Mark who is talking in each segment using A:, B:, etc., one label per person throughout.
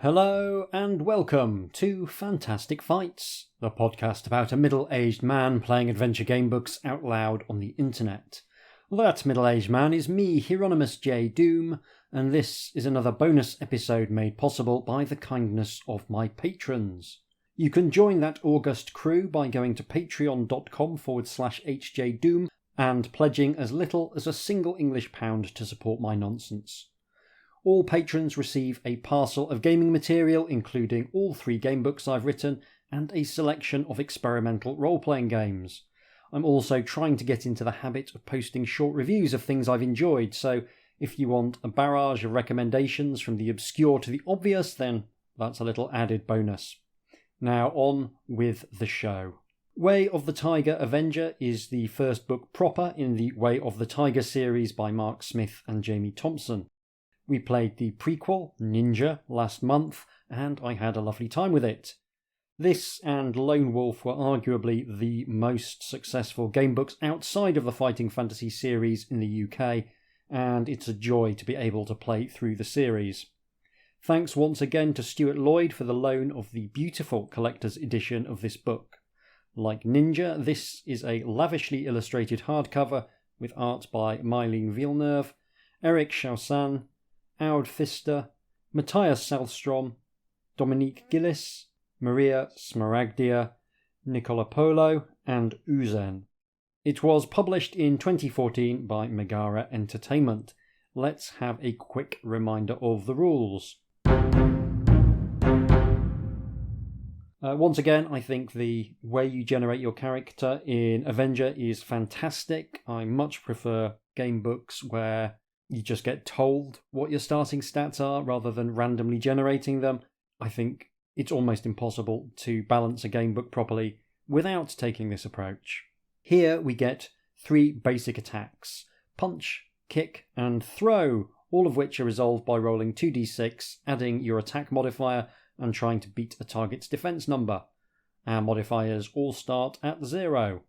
A: Hello and welcome to Fantastic Fights, the podcast about a middle-aged man playing adventure game books out loud on the internet. That middle-aged man is me, HJDoom, and this is another bonus episode made possible by the kindness of my patrons. You can join that august crew by going to patreon.com/HJDoom and pledging as little as a single English pound to support my nonsense. All patrons receive a parcel of gaming material, including all 3 gamebooks I've written and a selection of experimental role-playing games. I'm also trying to get into the habit of posting short reviews of things I've enjoyed, so if you want a barrage of recommendations from the obscure to the obvious, then that's a little added bonus. Now on with the show. Way of the Tiger Avenger is the first book proper in the Way of the Tiger series by Mark Smith and Jamie Thomson. We played the prequel, Ninja, last month, and I had a lovely time with it. This and Lone Wolf were arguably the most successful gamebooks outside of the Fighting Fantasy series in the UK, and it's a joy to be able to play through the series. Thanks once again to Stuart Lloyd for the loan of the beautiful collector's edition of this book. Like Ninja, this is a lavishly illustrated hardcover with art by Mylene Villeneuve, Eric Chaussin, Aud Pfister, Matthias Salstrom, Dominique Gillis, Maria Smaragdia, Nicola Polo, and Uzen. It was published in 2014 by Megara Entertainment. Let's have a quick reminder of the rules. Once again, I think the way you generate your character in Avenger is fantastic. I much prefer game books where you just get told what your starting stats are rather than randomly generating them. I think it's almost impossible to balance a game book properly without taking this approach. Here we get 3 basic attacks: punch, kick, and throw, all of which are resolved by rolling 2d6, adding your attack modifier, and trying to beat a target's defense number. Our modifiers all start at 0.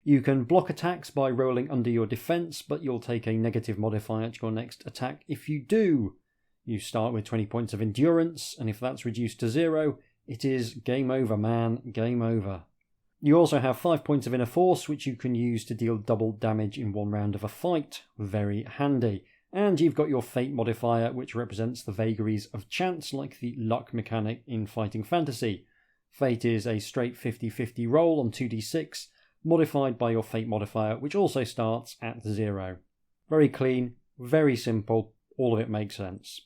A: You can block attacks by rolling under your defense, but you'll take a negative modifier to your next attack if you do. You start with 20 points of endurance, and if that's reduced to 0, it is game over, man, game over. You also have 5 points of inner force, which you can use to deal double damage in one round of a fight. Very handy. And you've got your fate modifier, which represents the vagaries of chance, like the luck mechanic in Fighting Fantasy. Fate is a straight 50-50 roll on 2d6, modified by your fate modifier, which also starts at 0. Very clean, very simple, all of it makes sense.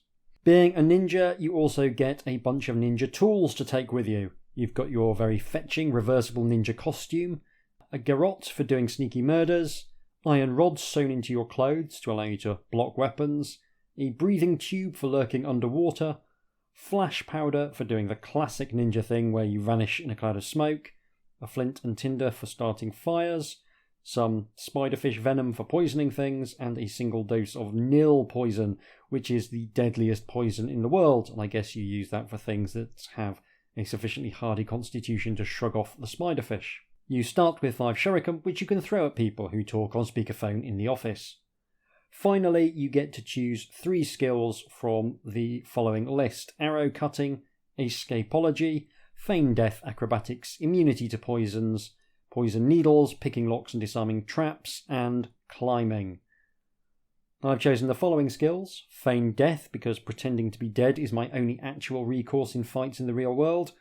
A: Being a ninja, you also get a bunch of ninja tools to take with you. You've got your very fetching reversible ninja costume, a garrote for doing sneaky murders, iron rods sewn into your clothes to allow you to block weapons, a breathing tube for lurking underwater, flash powder for doing the classic ninja thing where you vanish in a cloud of smoke, a flint and tinder for starting fires, some spiderfish venom for poisoning things, and a single dose of nil poison, which is the deadliest poison in the world, and I guess you use that for things that have a sufficiently hardy constitution to shrug off the spiderfish. You start with 5 shuriken, which you can throw at people who talk on speakerphone in the office. Finally, you get to choose 3 skills from the following list: arrow cutting, escapology, feign death acrobatics, immunity to poisons, poison needles, picking locks and disarming traps, and climbing. I've chosen the following skills: feign death, because pretending to be dead is my only actual recourse in fights in the real world;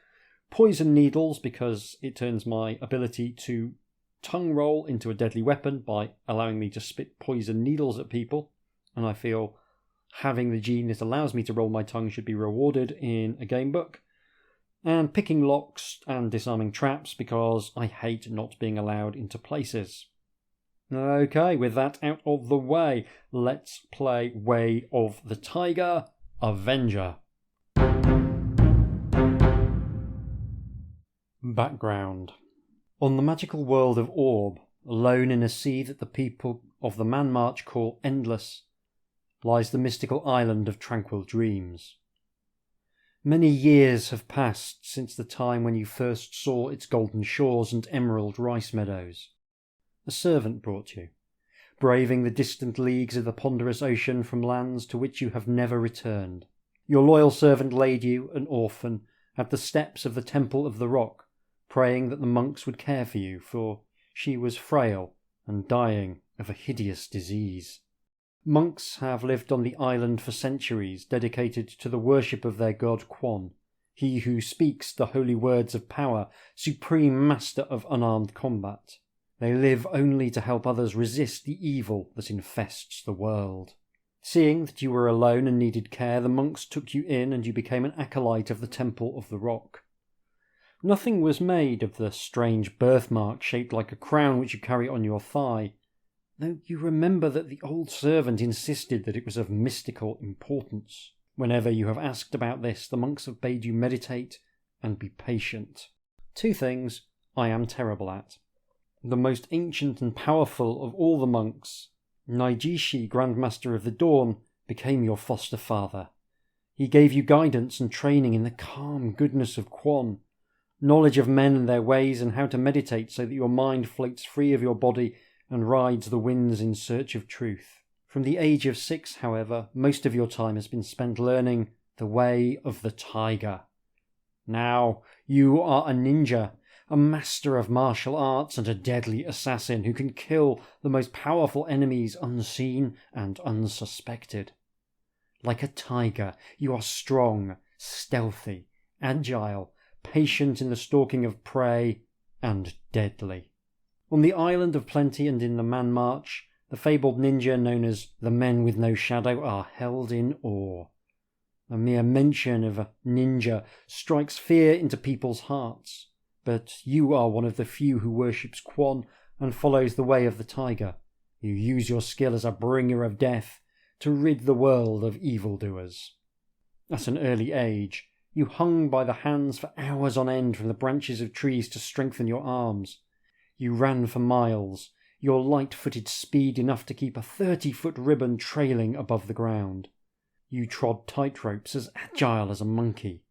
A: poison needles, because it turns my ability to tongue roll into a deadly weapon by allowing me to spit poison needles at people, and I feel having the gene that allows me to roll my tongue should be rewarded in a game book; and picking locks and disarming traps, because I hate not being allowed into places. Okay, with that out of the way, let's play Way of the Tiger Avenger. Background. On the magical world of Orb, alone in a sea that the people of the Man March call endless, lies the mystical island of tranquil dreams. Many years have passed since the time when you first saw its golden shores and emerald rice meadows. A servant brought you, braving the distant leagues of the ponderous ocean from lands to which you have never returned. Your loyal servant laid you, an orphan, at the steps of the Temple of the Rock, praying that the monks would care for you, for she was frail and dying of a hideous disease. Monks have lived on the island for centuries, dedicated to the worship of their god Quan, he who speaks the holy words of power, supreme master of unarmed combat. They live only to help others resist the evil that infests the world. Seeing that you were alone and needed care, the monks took you in and you became an acolyte of the Temple of the Rock. Nothing was made of the strange birthmark shaped like a crown which you carry on your thigh, though you remember that the old servant insisted that it was of mystical importance. Whenever you have asked about this, the monks have bade you meditate and be patient. 2 things I am terrible at. The most ancient and powerful of all the monks, Naijishi, Grandmaster of the Dawn, became your foster father. He gave you guidance and training in the calm goodness of Quan, knowledge of men and their ways, and how to meditate so that your mind floats free of your body and rides the winds in search of truth. From the age of 6, however, most of your time has been spent learning the way of the tiger. Now you are a ninja, a master of martial arts and a deadly assassin who can kill the most powerful enemies unseen and unsuspected. Like a tiger, you are strong, stealthy, agile, patient in the stalking of prey, and deadly. On the Island of Plenty and in the Man March, the fabled ninja known as the Men with No Shadow are held in awe. A mere mention of a ninja strikes fear into people's hearts. But you are one of the few who worships Quan and follows the way of the tiger. You use your skill as a bringer of death to rid the world of evildoers. At an early age, you hung by the hands for hours on end from the branches of trees to strengthen your arms. You ran for miles, your light-footed speed enough to keep a 30-foot ribbon trailing above the ground. You trod tightropes as agile as a monkey.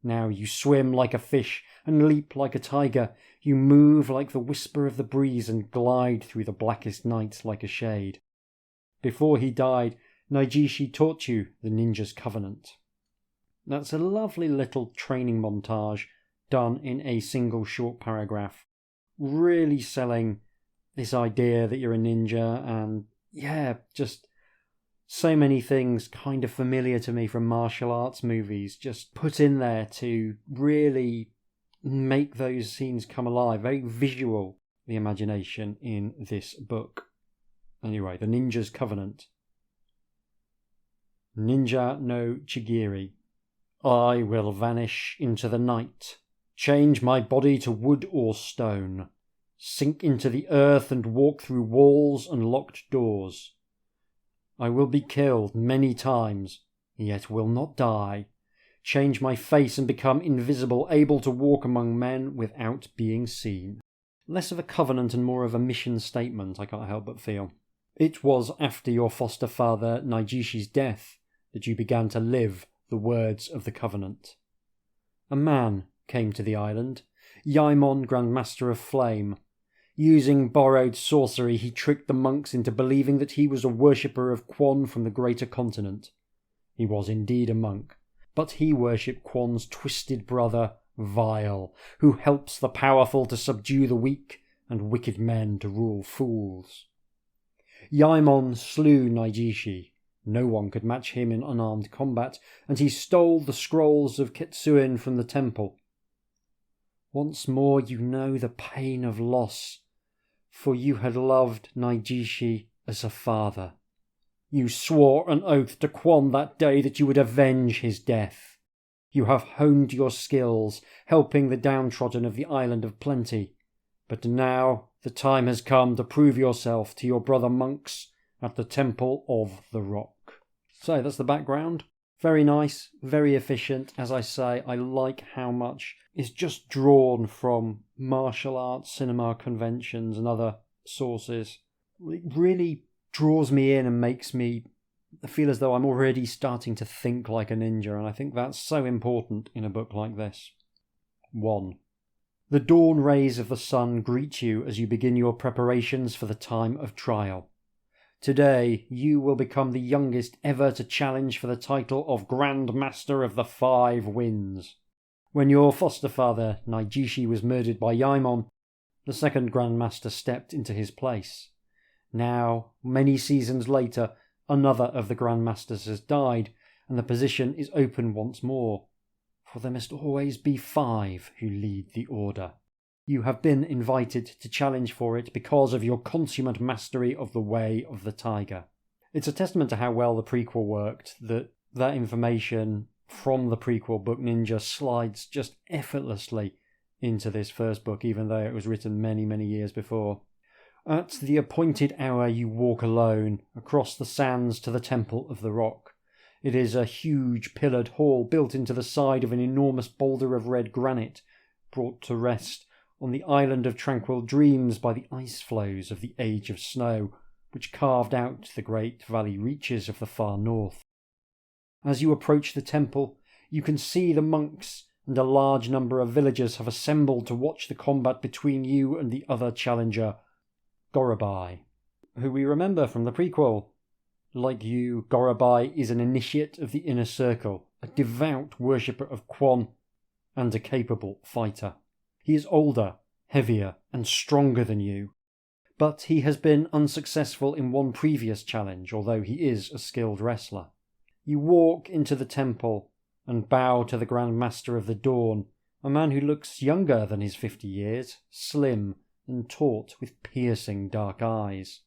A: Now you swim like a fish and leap like a tiger. You move like the whisper of the breeze and glide through the blackest nights like a shade. Before he died, Naijishi taught you the ninja's covenant. That's a lovely little training montage done in a single short paragraph, really selling this idea that you're a ninja, and just so many things kind of familiar to me from martial arts movies just put in there to really make those scenes come alive. Very visual, the imagination in this book. Anyway, the Ninja's Covenant. Ninja no Chigiri. I will vanish into the night, change my body to wood or stone, sink into the earth and walk through walls and locked doors. I will be killed many times, yet will not die, change my face and become invisible, able to walk among men without being seen. Less of a covenant and more of a mission statement, I can't help but feel. It was after your foster father Naijishi's death that you began to live the words of the covenant. A man came to the island, Yaimon, Grandmaster of Flame. Using borrowed sorcery, he tricked the monks into believing that he was a worshipper of Quan from the greater continent. He was indeed a monk, but he worshipped Quan's twisted brother, Vile, who helps the powerful to subdue the weak and wicked men to rule fools. Yaimon slew Naijishi. No one could match him in unarmed combat, and he stole the scrolls of Kitsuin from the temple. Once more you know the pain of loss, for you had loved Naijishi as a father. You swore an oath to Quan that day that you would avenge his death. You have honed your skills, helping the downtrodden of the Island of Plenty. But now the time has come to prove yourself to your brother monks at the Temple of the Rock. So that's the background. Very nice, very efficient. As I say, I like how much is just drawn from martial arts, cinema conventions and other sources. It really draws me in and makes me feel as though I'm already starting to think like a ninja, and I think that's so important in a book like this. 1. The dawn rays of the sun greet you as you begin your preparations for the time of trial. Today, you will become the youngest ever to challenge for the title of Grand Master of the Five Winds. When your foster father, Naijishi, was murdered by Yaemon, the second Grand Master stepped into his place. Now, many seasons later, another of the Grand Masters has died, and the position is open once more. For there must always be 5 who lead the order. You have been invited to challenge for it because of your consummate mastery of the way of the tiger. It's a testament to how well the prequel worked that information from the prequel book Ninja slides just effortlessly into this first book, even though it was written many, many years before. At the appointed hour you walk alone across the sands to the Temple of the Rock. It is a huge pillared hall built into the side of an enormous boulder of red granite, brought to rest on the island of tranquil dreams by the ice flows of the Age of Snow, which carved out the great valley reaches of the far north. As you approach the temple, you can see the monks and a large number of villagers have assembled to watch the combat between you and the other challenger, Gorabai, who we remember from the prequel. Like you, Gorabai is an initiate of the Inner Circle, a devout worshipper of Kwon, and a capable fighter. He is older, heavier, and stronger than you, but he has been unsuccessful in one previous challenge, although he is a skilled wrestler. You walk into the temple and bow to the Grand Master of the Dawn, a man who looks younger than his 50 years, slim and taut with piercing dark eyes.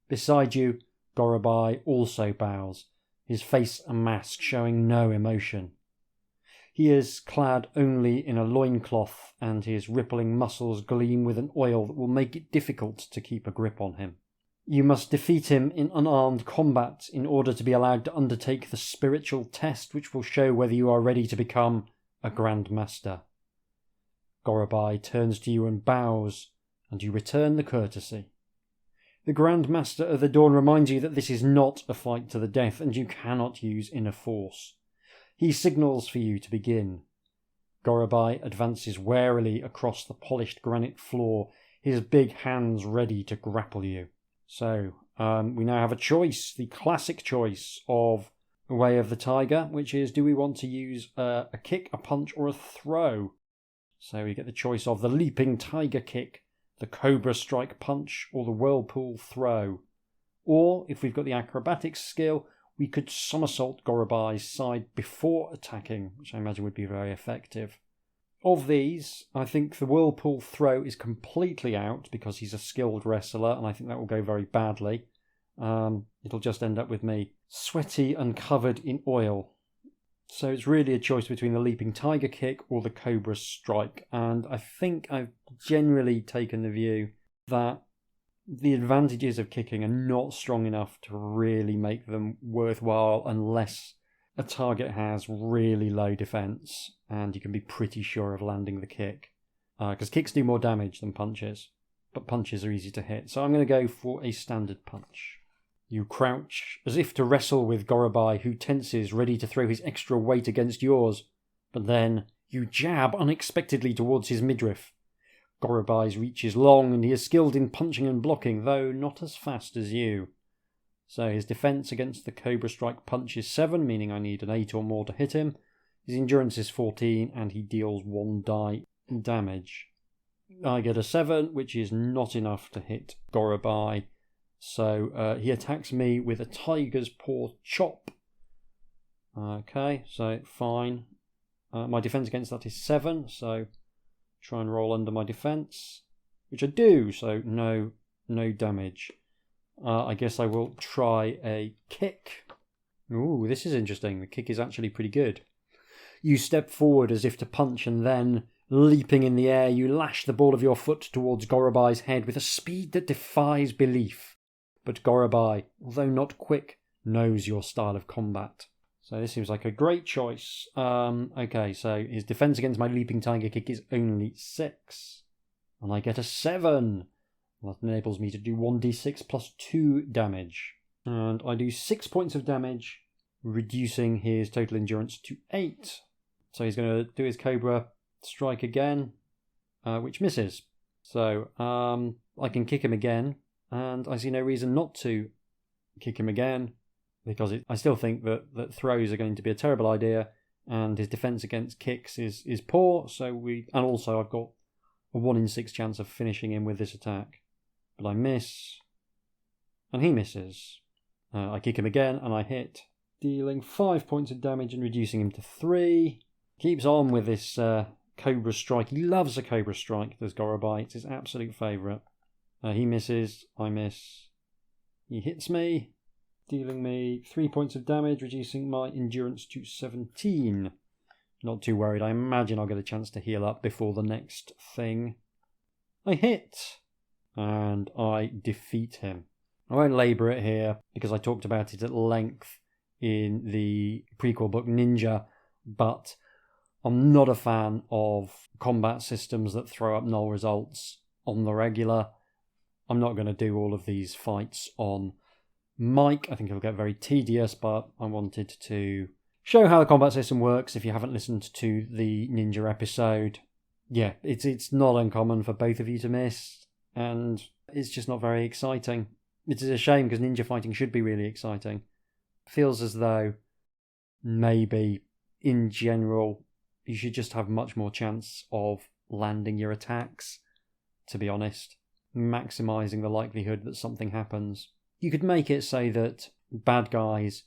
A: Beside you, Gorabai also bows, his face a mask showing no emotion. He is clad only in a loincloth, and his rippling muscles gleam with an oil that will make it difficult to keep a grip on him. You must defeat him in unarmed combat in order to be allowed to undertake the spiritual test which will show whether you are ready to become a Grand Master. Gorabai turns to you and bows, and you return the courtesy. The Grand Master of the Dawn reminds you that this is not a fight to the death, and you cannot use inner force. He signals for you to begin. Gorabai advances warily across the polished granite floor, his big hands ready to grapple you. So, we now have a choice, the classic choice of the Way of the Tiger, which is, do we want to use a kick, a punch, or a throw? So we get the choice of the Leaping Tiger Kick, the Cobra Strike Punch, or the Whirlpool Throw. Or, if we've got the acrobatics skill, we could somersault Gorabai's side before attacking, which I imagine would be very effective. Of these, I think the Whirlpool Throw is completely out because he's a skilled wrestler, and I think that will go very badly. It'll just end up with me sweaty and covered in oil. So it's really a choice between the Leaping Tiger Kick or the Cobra Strike, and I think I've generally taken the view that the advantages of kicking are not strong enough to really make them worthwhile unless a target has really low defense and you can be pretty sure of landing the kick. Because kicks do more damage than punches, but punches are easy to hit. So I'm going to go for a standard punch. You crouch as if to wrestle with Gorabai, who tenses, ready to throw his extra weight against yours. But then you jab unexpectedly towards his midriff. Gorabai's reach is long, and he is skilled in punching and blocking, though not as fast as you. So his defense against the Cobra Strike punch is 7, meaning I need an 8 or more to hit him. His endurance is 14, and he deals 1 die damage. I get a 7, which is not enough to hit Gorabai. So he attacks me with a Tiger's Paw Chop. Okay, so fine. My defense against that is 7, so try and roll under my defense, which I do, so no damage. I guess I will try a kick. Ooh, this is interesting. The kick is actually pretty good. You step forward as if to punch, and then, leaping in the air, you lash the ball of your foot towards Gorabai's head with a speed that defies belief. But Gorabai, although not quick, knows your style of combat. So this seems like a great choice. Okay, so his defense against my Leaping Tiger Kick is only 6. And I get a 7. That enables me to do 1d6 plus 2 damage. And I do 6 points of damage, reducing his total endurance to 8. So he's going to do his Cobra Strike again, which misses. So I can kick him again, and I see no reason not to kick him again, because I still think that throws are going to be a terrible idea, and his defense against kicks is poor. And also I've got a 1 in 6 chance of finishing him with this attack. But I miss, and he misses. I kick him again, and I hit, dealing 5 points of damage and reducing him to 3. Keeps on with this Cobra Strike. He loves a Cobra Strike, does Gorobai. It's his absolute favourite. He misses, I miss. He hits me, dealing me 3 points of damage, reducing my endurance to 17. Not too worried. I imagine I'll get a chance to heal up before the next thing. I hit, and I defeat him. I won't labour it here, because I talked about it at length in the prequel book Ninja, but I'm not a fan of combat systems that throw up null results on the regular. I'm not going to do all of these fights on Mike. I think it'll get very tedious, but I wanted to show how the combat system works if you haven't listened to the Ninja episode. Yeah, it's not uncommon for both of you to miss, and it's just not very exciting. It is a shame, because ninja fighting should be really exciting. Feels as though maybe, in general, you should just have much more chance of landing your attacks, to be honest. Maximising the likelihood that something happens. You could make it say that bad guys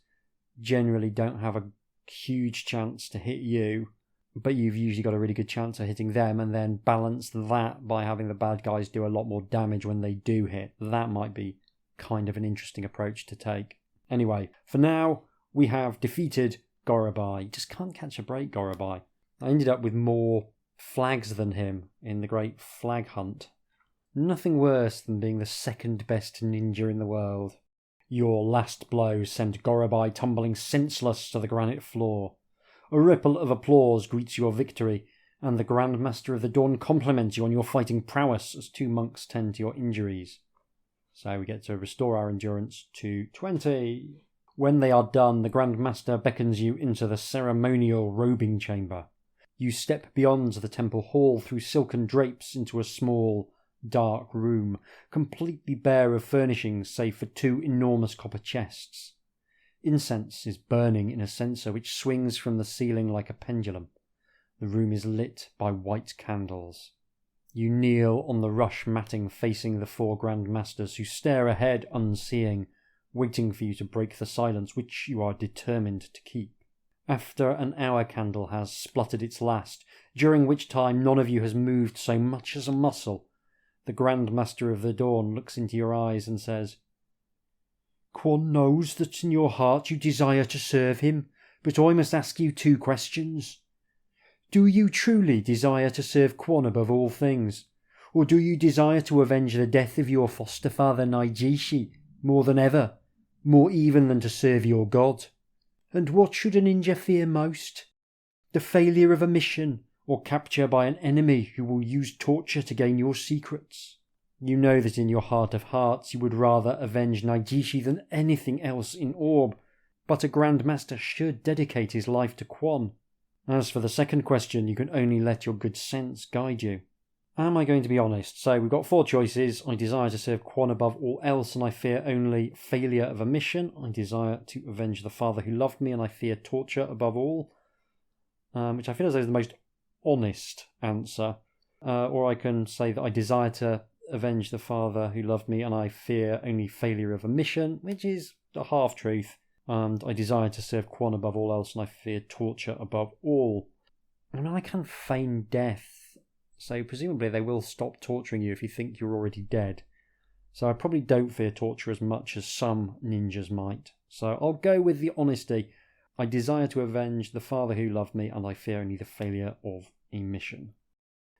A: generally don't have a huge chance to hit you, but you've usually got a really good chance of hitting them, and then balance that by having the bad guys do a lot more damage when they do hit. That might be kind of an interesting approach to take. Anyway, for now, we have defeated Gorobai. Just can't catch a break, Gorobai. I ended up with more flags than him in the great flag hunt. Nothing worse than being the second best ninja in the world. Your last blow sent Gorobai tumbling senseless to the granite floor. A ripple of applause greets your victory, and the Grand Master of the Dawn compliments you on your fighting prowess as 2 monks tend to your injuries. So we get to restore our endurance to 20. When they are done, the Grand Master beckons you into the ceremonial robing chamber. You step beyond the temple hall through silken drapes into a small, dark room, completely bare of furnishings save for 2 enormous copper chests. Incense is burning in a censer which swings from the ceiling like a pendulum. The room is lit by white candles. You kneel on the rush matting facing the 4 Grand Masters, who stare ahead unseeing, waiting for you to break the silence which you are determined to keep. After an hour candle has spluttered its last, during which time none of you has moved so much as a muscle, the Grand Master of the Dawn looks into your eyes and says, "Quan knows that in your heart you desire to serve him, but I must ask you 2 questions. Do you truly desire to serve Quan above all things, or do you desire to avenge the death of your foster father Naijishi more than ever, more even than to serve your god? And what should a ninja fear most? The failure of a mission, or capture by an enemy who will use torture to gain your secrets? You know that in your heart of hearts you would rather avenge Naijishi than anything else in Orb, but a Grand Master should dedicate his life to Quan. As for the second question, you can only let your good sense guide you." Am I going to be honest? So we've got 4 choices. I desire to serve Quan above all else, and I fear only failure of a mission. I desire to avenge the father who loved me, and I fear torture above all. Which I feel as though is the most honest answer. Or I can say that I desire to avenge the father who loved me, and I fear only failure of a mission, which is a half-truth. And I desire to serve Quan above all else, and I fear torture above all. I mean, I can feign death, so presumably they will stop torturing you if you think you're already dead. So I probably don't fear torture as much as some ninjas might. So I'll go with the honesty. I desire to avenge the father who loved me, and I fear only the failure of a mission.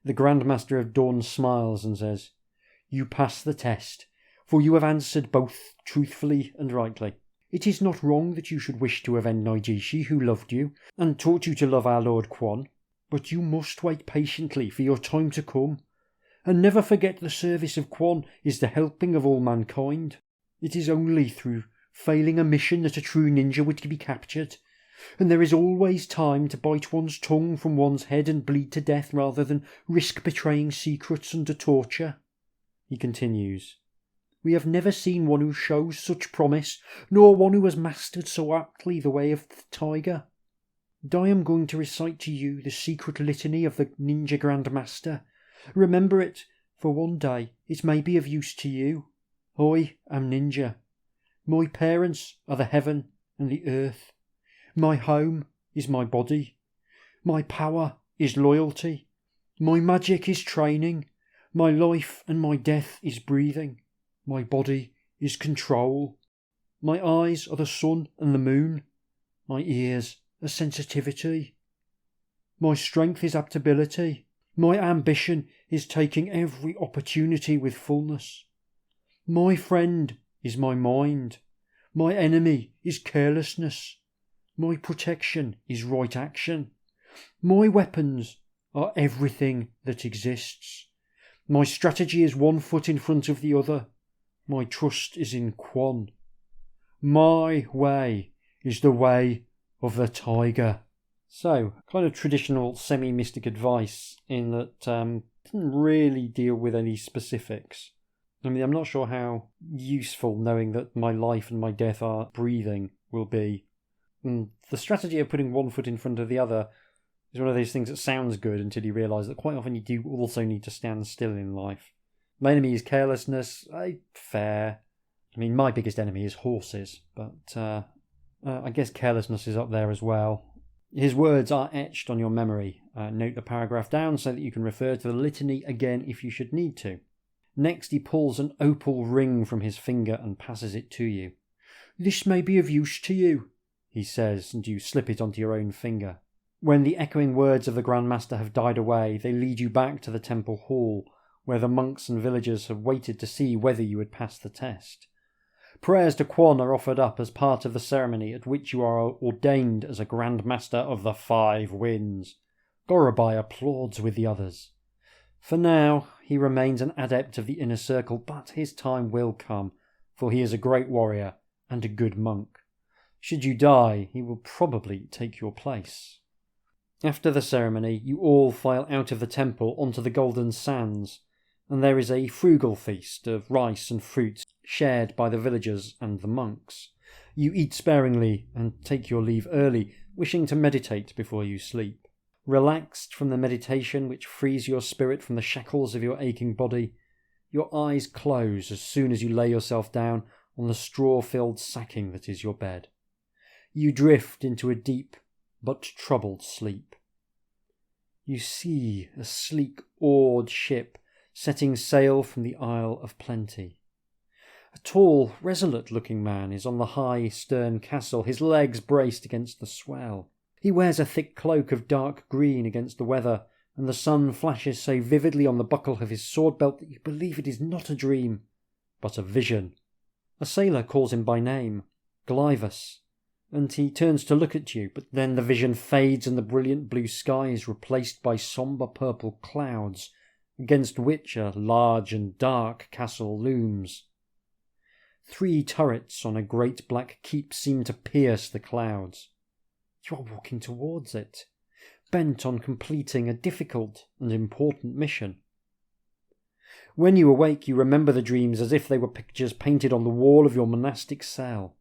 A: The Grand Master of Dawn smiles and says, "You pass the test, for you have answered both truthfully and rightly. It is not wrong that you should wish to avenge Naijishi, who loved you, and taught you to love our Lord Quan, but you must wait patiently for your time to come, and never forget the service of Quan is the helping of all mankind. It is only through failing a mission that a true ninja would be captured, and there is always time to bite one's tongue from one's head and bleed to death rather than risk betraying secrets under torture." He continues, We have never seen one who shows such promise, nor one who has mastered so aptly the way of the tiger. And I am going to recite to you the secret litany of the Ninja Grand Master. Remember it, for one day it may be of use to you. I am Ninja. My parents are the heaven and the earth. My home is my body. My power is loyalty. My magic is training. My life and my death is breathing. My body is control. My eyes are the sun and the moon. My ears are sensitivity. My strength is adaptability. My ambition is taking every opportunity with fullness. My friend is my mind. My enemy is carelessness. My protection is right action. My weapons are everything that exists. My strategy is one foot in front of the other. My trust is in Quan. My way is the way of the tiger. So, kind of traditional semi-mystic advice in that didn't really deal with any specifics. I mean, I'm not sure how useful knowing that my life and my death are breathing will be. And the strategy of putting one foot in front of the other is one of those things that sounds good until you realise that quite often you do also need to stand still in life. My enemy is carelessness. Fair. I mean, my biggest enemy is horses, but I guess carelessness is up there as well. His words are etched on your memory. Note the paragraph down so that you can refer to the litany again if you should need to. Next, he pulls an opal ring from his finger and passes it to you. This may be of use to you, he says, and you slip it onto your own finger. When the echoing words of the Grand Master have died away, they lead you back to the temple hall, where the monks and villagers have waited to see whether you would pass the test. Prayers to Quan are offered up as part of the ceremony at which you are ordained as a Grand Master of the 5 Winds. Gorabai applauds with the others. For now, he remains an adept of the inner circle, but his time will come, for he is a great warrior and a good monk. Should you die, he will probably take your place. After the ceremony, you all file out of the temple onto the golden sands, and there is a frugal feast of rice and fruits shared by the villagers and the monks. You eat sparingly and take your leave early, wishing to meditate before you sleep. Relaxed from the meditation which frees your spirit from the shackles of your aching body, your eyes close as soon as you lay yourself down on the straw-filled sacking that is your bed. You drift into a deep but troubled sleep. You see a sleek oared ship setting sail from the Isle of Plenty. A tall, resolute-looking man is on the high stern castle, his legs braced against the swell. He wears a thick cloak of dark green against the weather, and the sun flashes so vividly on the buckle of his sword belt that you believe it is not a dream, but a vision. A sailor calls him by name, Glyvus, and he turns to look at you, but then the vision fades and the brilliant blue sky is replaced by sombre purple clouds, against which a large and dark castle looms. 3 turrets on a great black keep seem to pierce the clouds. You are walking towards it, bent on completing a difficult and important mission. When you awake, you remember the dreams as if they were pictures painted on the wall of your monastic cell.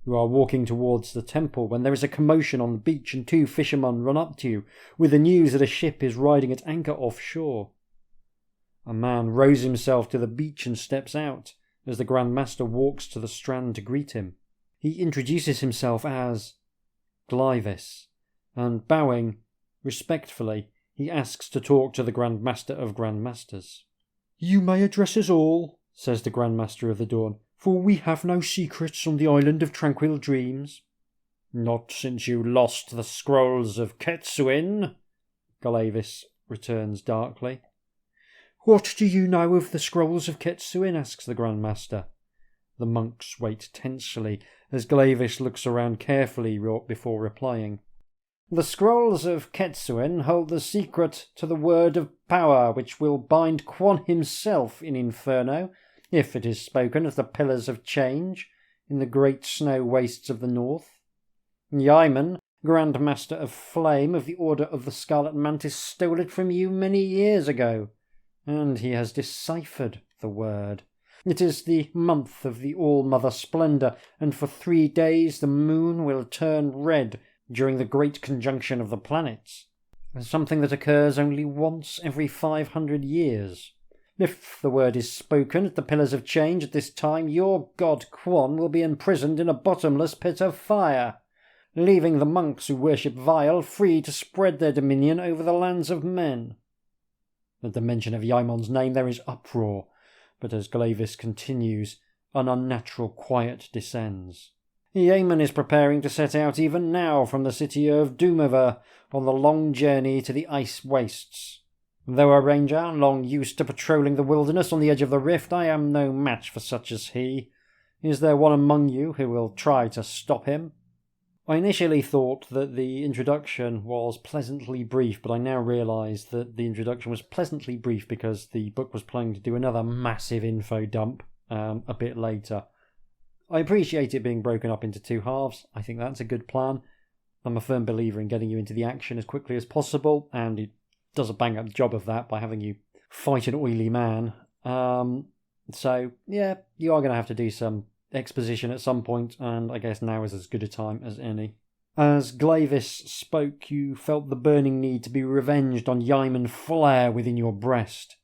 A: You are walking towards the temple when there is a commotion on the beach and 2 fishermen run up to you with the news that a ship is riding at anchor offshore. A man rows himself to the beach and steps out as the Grand Master walks to the strand to greet him. He introduces himself as Glyvis, and bowing respectfully, he asks to talk to the Grand Master of Grand Masters. You may address us all, says the Grand Master of the Dawn, for we have no secrets on the island of tranquil dreams. Not since you lost the scrolls of Ketsuin, Glyvis returns darkly. What do you know of the scrolls of Ketsuin? Asks the Grand Master. The monks wait tensely as Glyvis looks around carefully before replying. The scrolls of Ketsuin hold the secret to the word of power which will bind Quan himself in Inferno, if it is spoken of the pillars of change in the great snow wastes of the north. Yaimon, Grand Master of Flame of the Order of the Scarlet Mantis, stole it from you many years ago, and he has deciphered the word. It is the month of the All-Mother Splendour, and for 3 days the moon will turn red during the great conjunction of the planets. Something that occurs only once every 500 years. If the word is spoken at the Pillars of Change at this time, your god Quan will be imprisoned in a bottomless pit of fire, leaving the monks who worship Vile free to spread their dominion over the lands of men. At the mention of Yaimon's name there is uproar, but as Glavis continues, an unnatural quiet descends. Yaemon is preparing to set out even now from the city of Doomover on the long journey to the ice wastes. Though a ranger, long used to patrolling the wilderness on the edge of the rift, I am no match for such as he. Is there one among you who will try to stop him? I initially thought that the introduction was pleasantly brief, but I now realise that the introduction was pleasantly brief because the book was planning to do another massive info dump a bit later. I appreciate it being broken up into 2 halves. I think that's a good plan. I'm a firm believer in getting you into the action as quickly as possible, and it does a bang-up job of that by having you fight an oily man. So, yeah, you are going to have to do some exposition at some point, and I guess now is as good a time as any. As Glavis spoke, you felt the burning need to be revenged on Yaemon flare within your breast.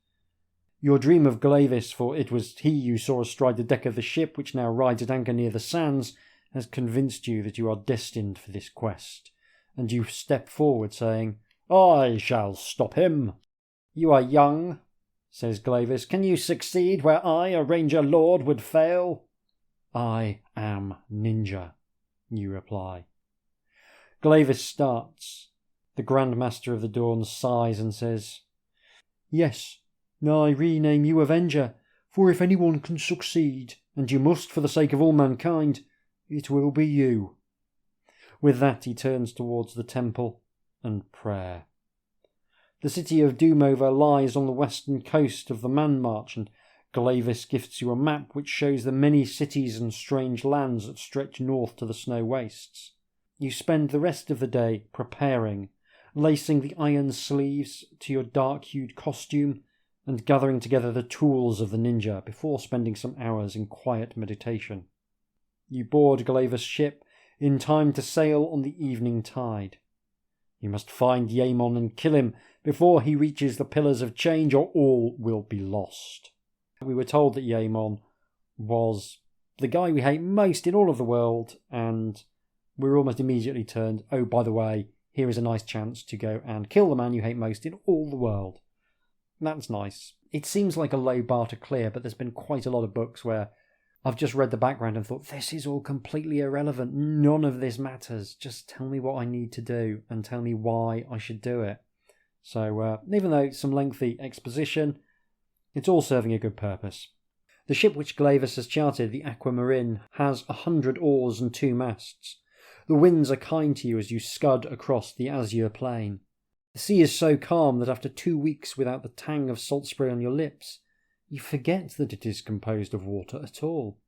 A: Your dream of Glavis, for it was he you saw astride the deck of the ship which now rides at anchor near the sands, has convinced you that you are destined for this quest, and you step forward saying, "I shall stop him." "You are young," says Glavis. "Can you succeed where I, a ranger lord, would fail?" "I am ninja," you reply. Glavis starts. The Grand Master of the Dawn sighs and says, "Yes, I rename you Avenger, for if anyone can succeed, and you must for the sake of all mankind, it will be you." With that he turns towards the temple and prayer. The city of Doomover lies on the western coast of the Man March, and Glavis gifts you a map which shows the many cities and strange lands that stretch north to the snow wastes. You spend the rest of the day preparing, lacing the iron sleeves to your dark-hued costume, and gathering together the tools of the ninja before spending some hours in quiet meditation. You board Glavis' ship in time to sail on the evening tide. You must find Yaemon and kill him before he reaches the Pillars of Change, or all will be lost. We were told that Yaemon was the guy we hate most in all of the world, and we were almost immediately turned, oh, by the way, here is a nice chance to go and kill the man you hate most in all the world. That's nice. It seems like a low bar to clear, but there's been quite a lot of books where I've just read the background and thought, this is all completely irrelevant. None of this matters. Just tell me what I need to do and tell me why I should do it. So even though it's some lengthy exposition, it's all serving a good purpose. The ship which Glavis has chartered, the Aquamarine, has 100 oars and 2 masts. The winds are kind to you as you scud across the azure plain. The sea is so calm that after 2 weeks without the tang of salt spray on your lips, you forget that it is composed of water at all.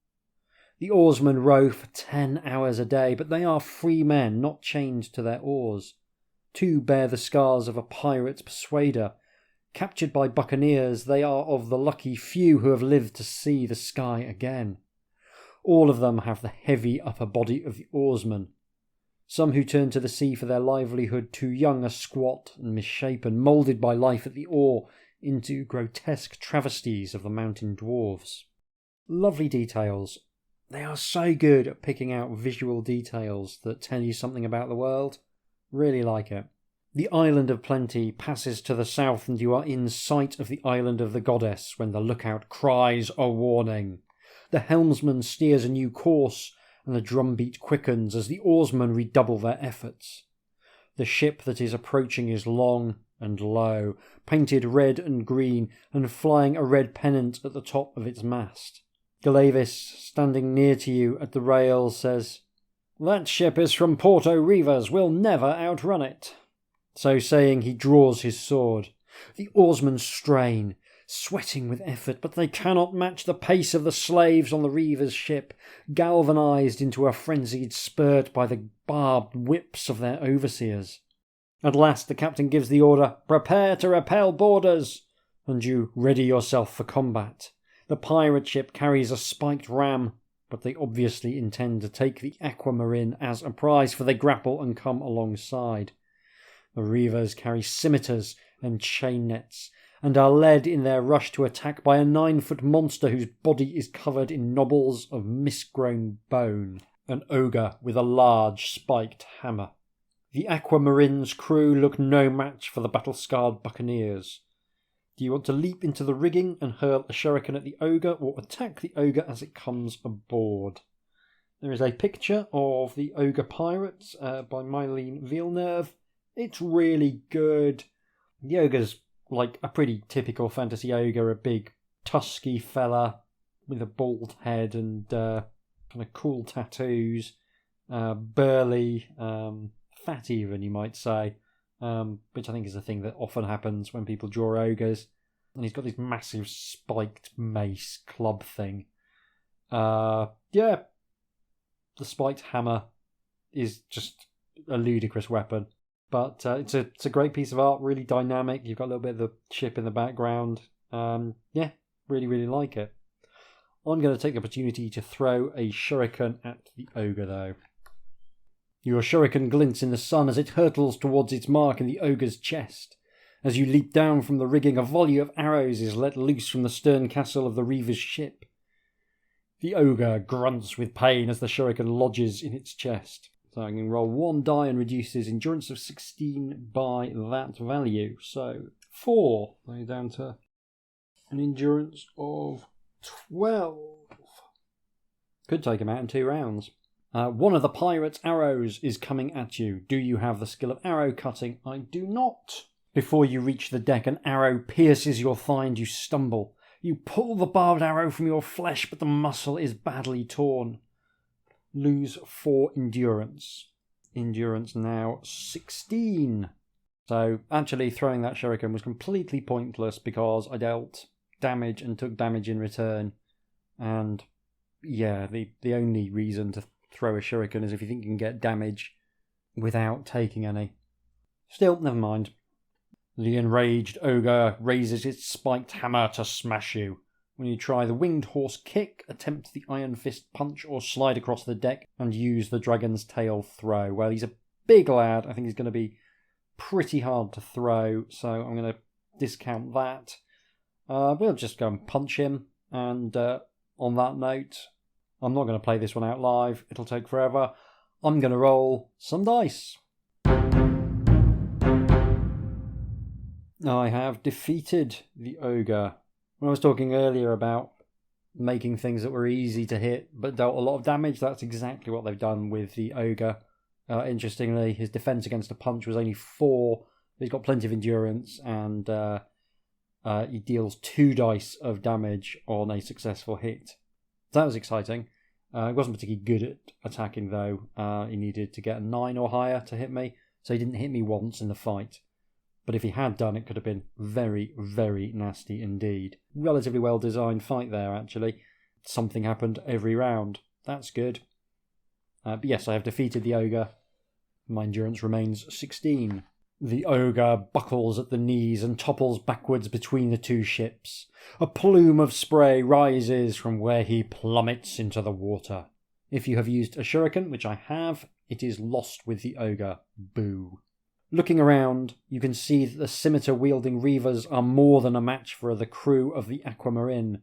A: The oarsmen row for 10 hours a day, but they are free men, not chained to their oars. 2 bear the scars of a pirate persuader. Captured by buccaneers, they are of the lucky few who have lived to see the sky again. All of them have the heavy upper body of the oarsman. Some who turn to the sea for their livelihood too young are squat and misshapen, moulded by life at the oar into grotesque travesties of the mountain dwarves. Lovely details. They are so good at picking out visual details that tell you something about the world. Really like it. The Island of Plenty passes to the south, and you are in sight of the Island of the Goddess when the lookout cries a warning. The helmsman steers a new course, and the drumbeat quickens as the oarsmen redouble their efforts. The ship that is approaching is long and low, painted red and green, and flying a red pennant at the top of its mast. Glavis, standing near to you at the rail, says, "That ship is from Porto Rivas. We'll never outrun it." So saying, he draws his sword. The oarsmen strain, sweating with effort, but they cannot match the pace of the slaves on the Reaver's ship, galvanised into a frenzied spurt by the barbed whips of their overseers. At last the captain gives the order, "Prepare to repel boarders," and you ready yourself for combat. The pirate ship carries a spiked ram, but they obviously intend to take the aquamarine as a prize, for they grapple and come alongside. The reavers carry scimitars and chain nets, and are led in their rush to attack by a 9-foot monster whose body is covered in knobbles of misgrown bone, an ogre with a large spiked hammer. The aquamarine's crew look no match for the battle-scarred buccaneers. Do you want to leap into the rigging and hurl a shuriken at the ogre, or attack the ogre as it comes aboard? There is a picture of the ogre pirates by Mylene Villeneuve. It's really good. The ogre's like a pretty typical fantasy ogre, a big tusky fella with a bald head and kind of cool tattoos, burly, fat even, you might say, which I think is a thing that often happens when people draw ogres. And he's got this massive spiked mace club thing. The spiked hammer is just a ludicrous weapon. But it's a great piece of art, really dynamic. You've got a little bit of the ship in the background. Really, really like it. I'm going to take the opportunity to throw a shuriken at the ogre, though. Your shuriken glints in the sun as it hurtles towards its mark in the ogre's chest. As you leap down from the rigging, a volley of arrows is let loose from the stern castle of the reaver's ship. The ogre grunts with pain as the shuriken lodges in its chest. So I can roll 1 die and reduce his endurance of 16 by that value. So 4, down to an endurance of 12. Could take him out in 2 rounds. One of the pirate's arrows is coming at you. Do you have the skill of arrow cutting? I do not. Before you reach the deck, an arrow pierces your thigh and you stumble. You pull the barbed arrow from your flesh, but the muscle is badly torn. Lose 4 endurance. Endurance now 16. So actually throwing that shuriken was completely pointless because I dealt damage and took damage in return. And yeah, the only reason to throw a shuriken is if you think you can get damage without taking any. Still, never mind. The enraged ogre raises its spiked hammer to smash you. When you try the winged horse kick, attempt the iron fist punch, or slide across the deck and use the dragon's tail throw. Well, he's a big lad. I think he's going to be pretty hard to throw, so I'm going to discount that. We'll just go and punch him. And on that note, I'm not going to play this one out live. It'll take forever. I'm going to roll some dice. I have defeated the ogre. When I was talking earlier about making things that were easy to hit but dealt a lot of damage, that's exactly what they've done with the ogre. Interestingly, his defense against a punch was only 4. He's got plenty of endurance, and he deals 2 dice of damage on a successful hit. So that was exciting. He wasn't particularly good at attacking, though. He needed to get a 9 or higher to hit me, so he didn't hit me once in the fight. But if he had done, it could have been very, very nasty indeed. Relatively well-designed fight there, actually. Something happened every round. That's good. But yes, I have defeated the ogre. My endurance remains 16. The ogre buckles at the knees and topples backwards between the 2 ships. A plume of spray rises from where he plummets into the water. If you have used a shuriken, which I have, it is lost with the ogre. Boo. Looking around, you can see that the scimitar-wielding reavers are more than a match for the crew of the Aquamarine.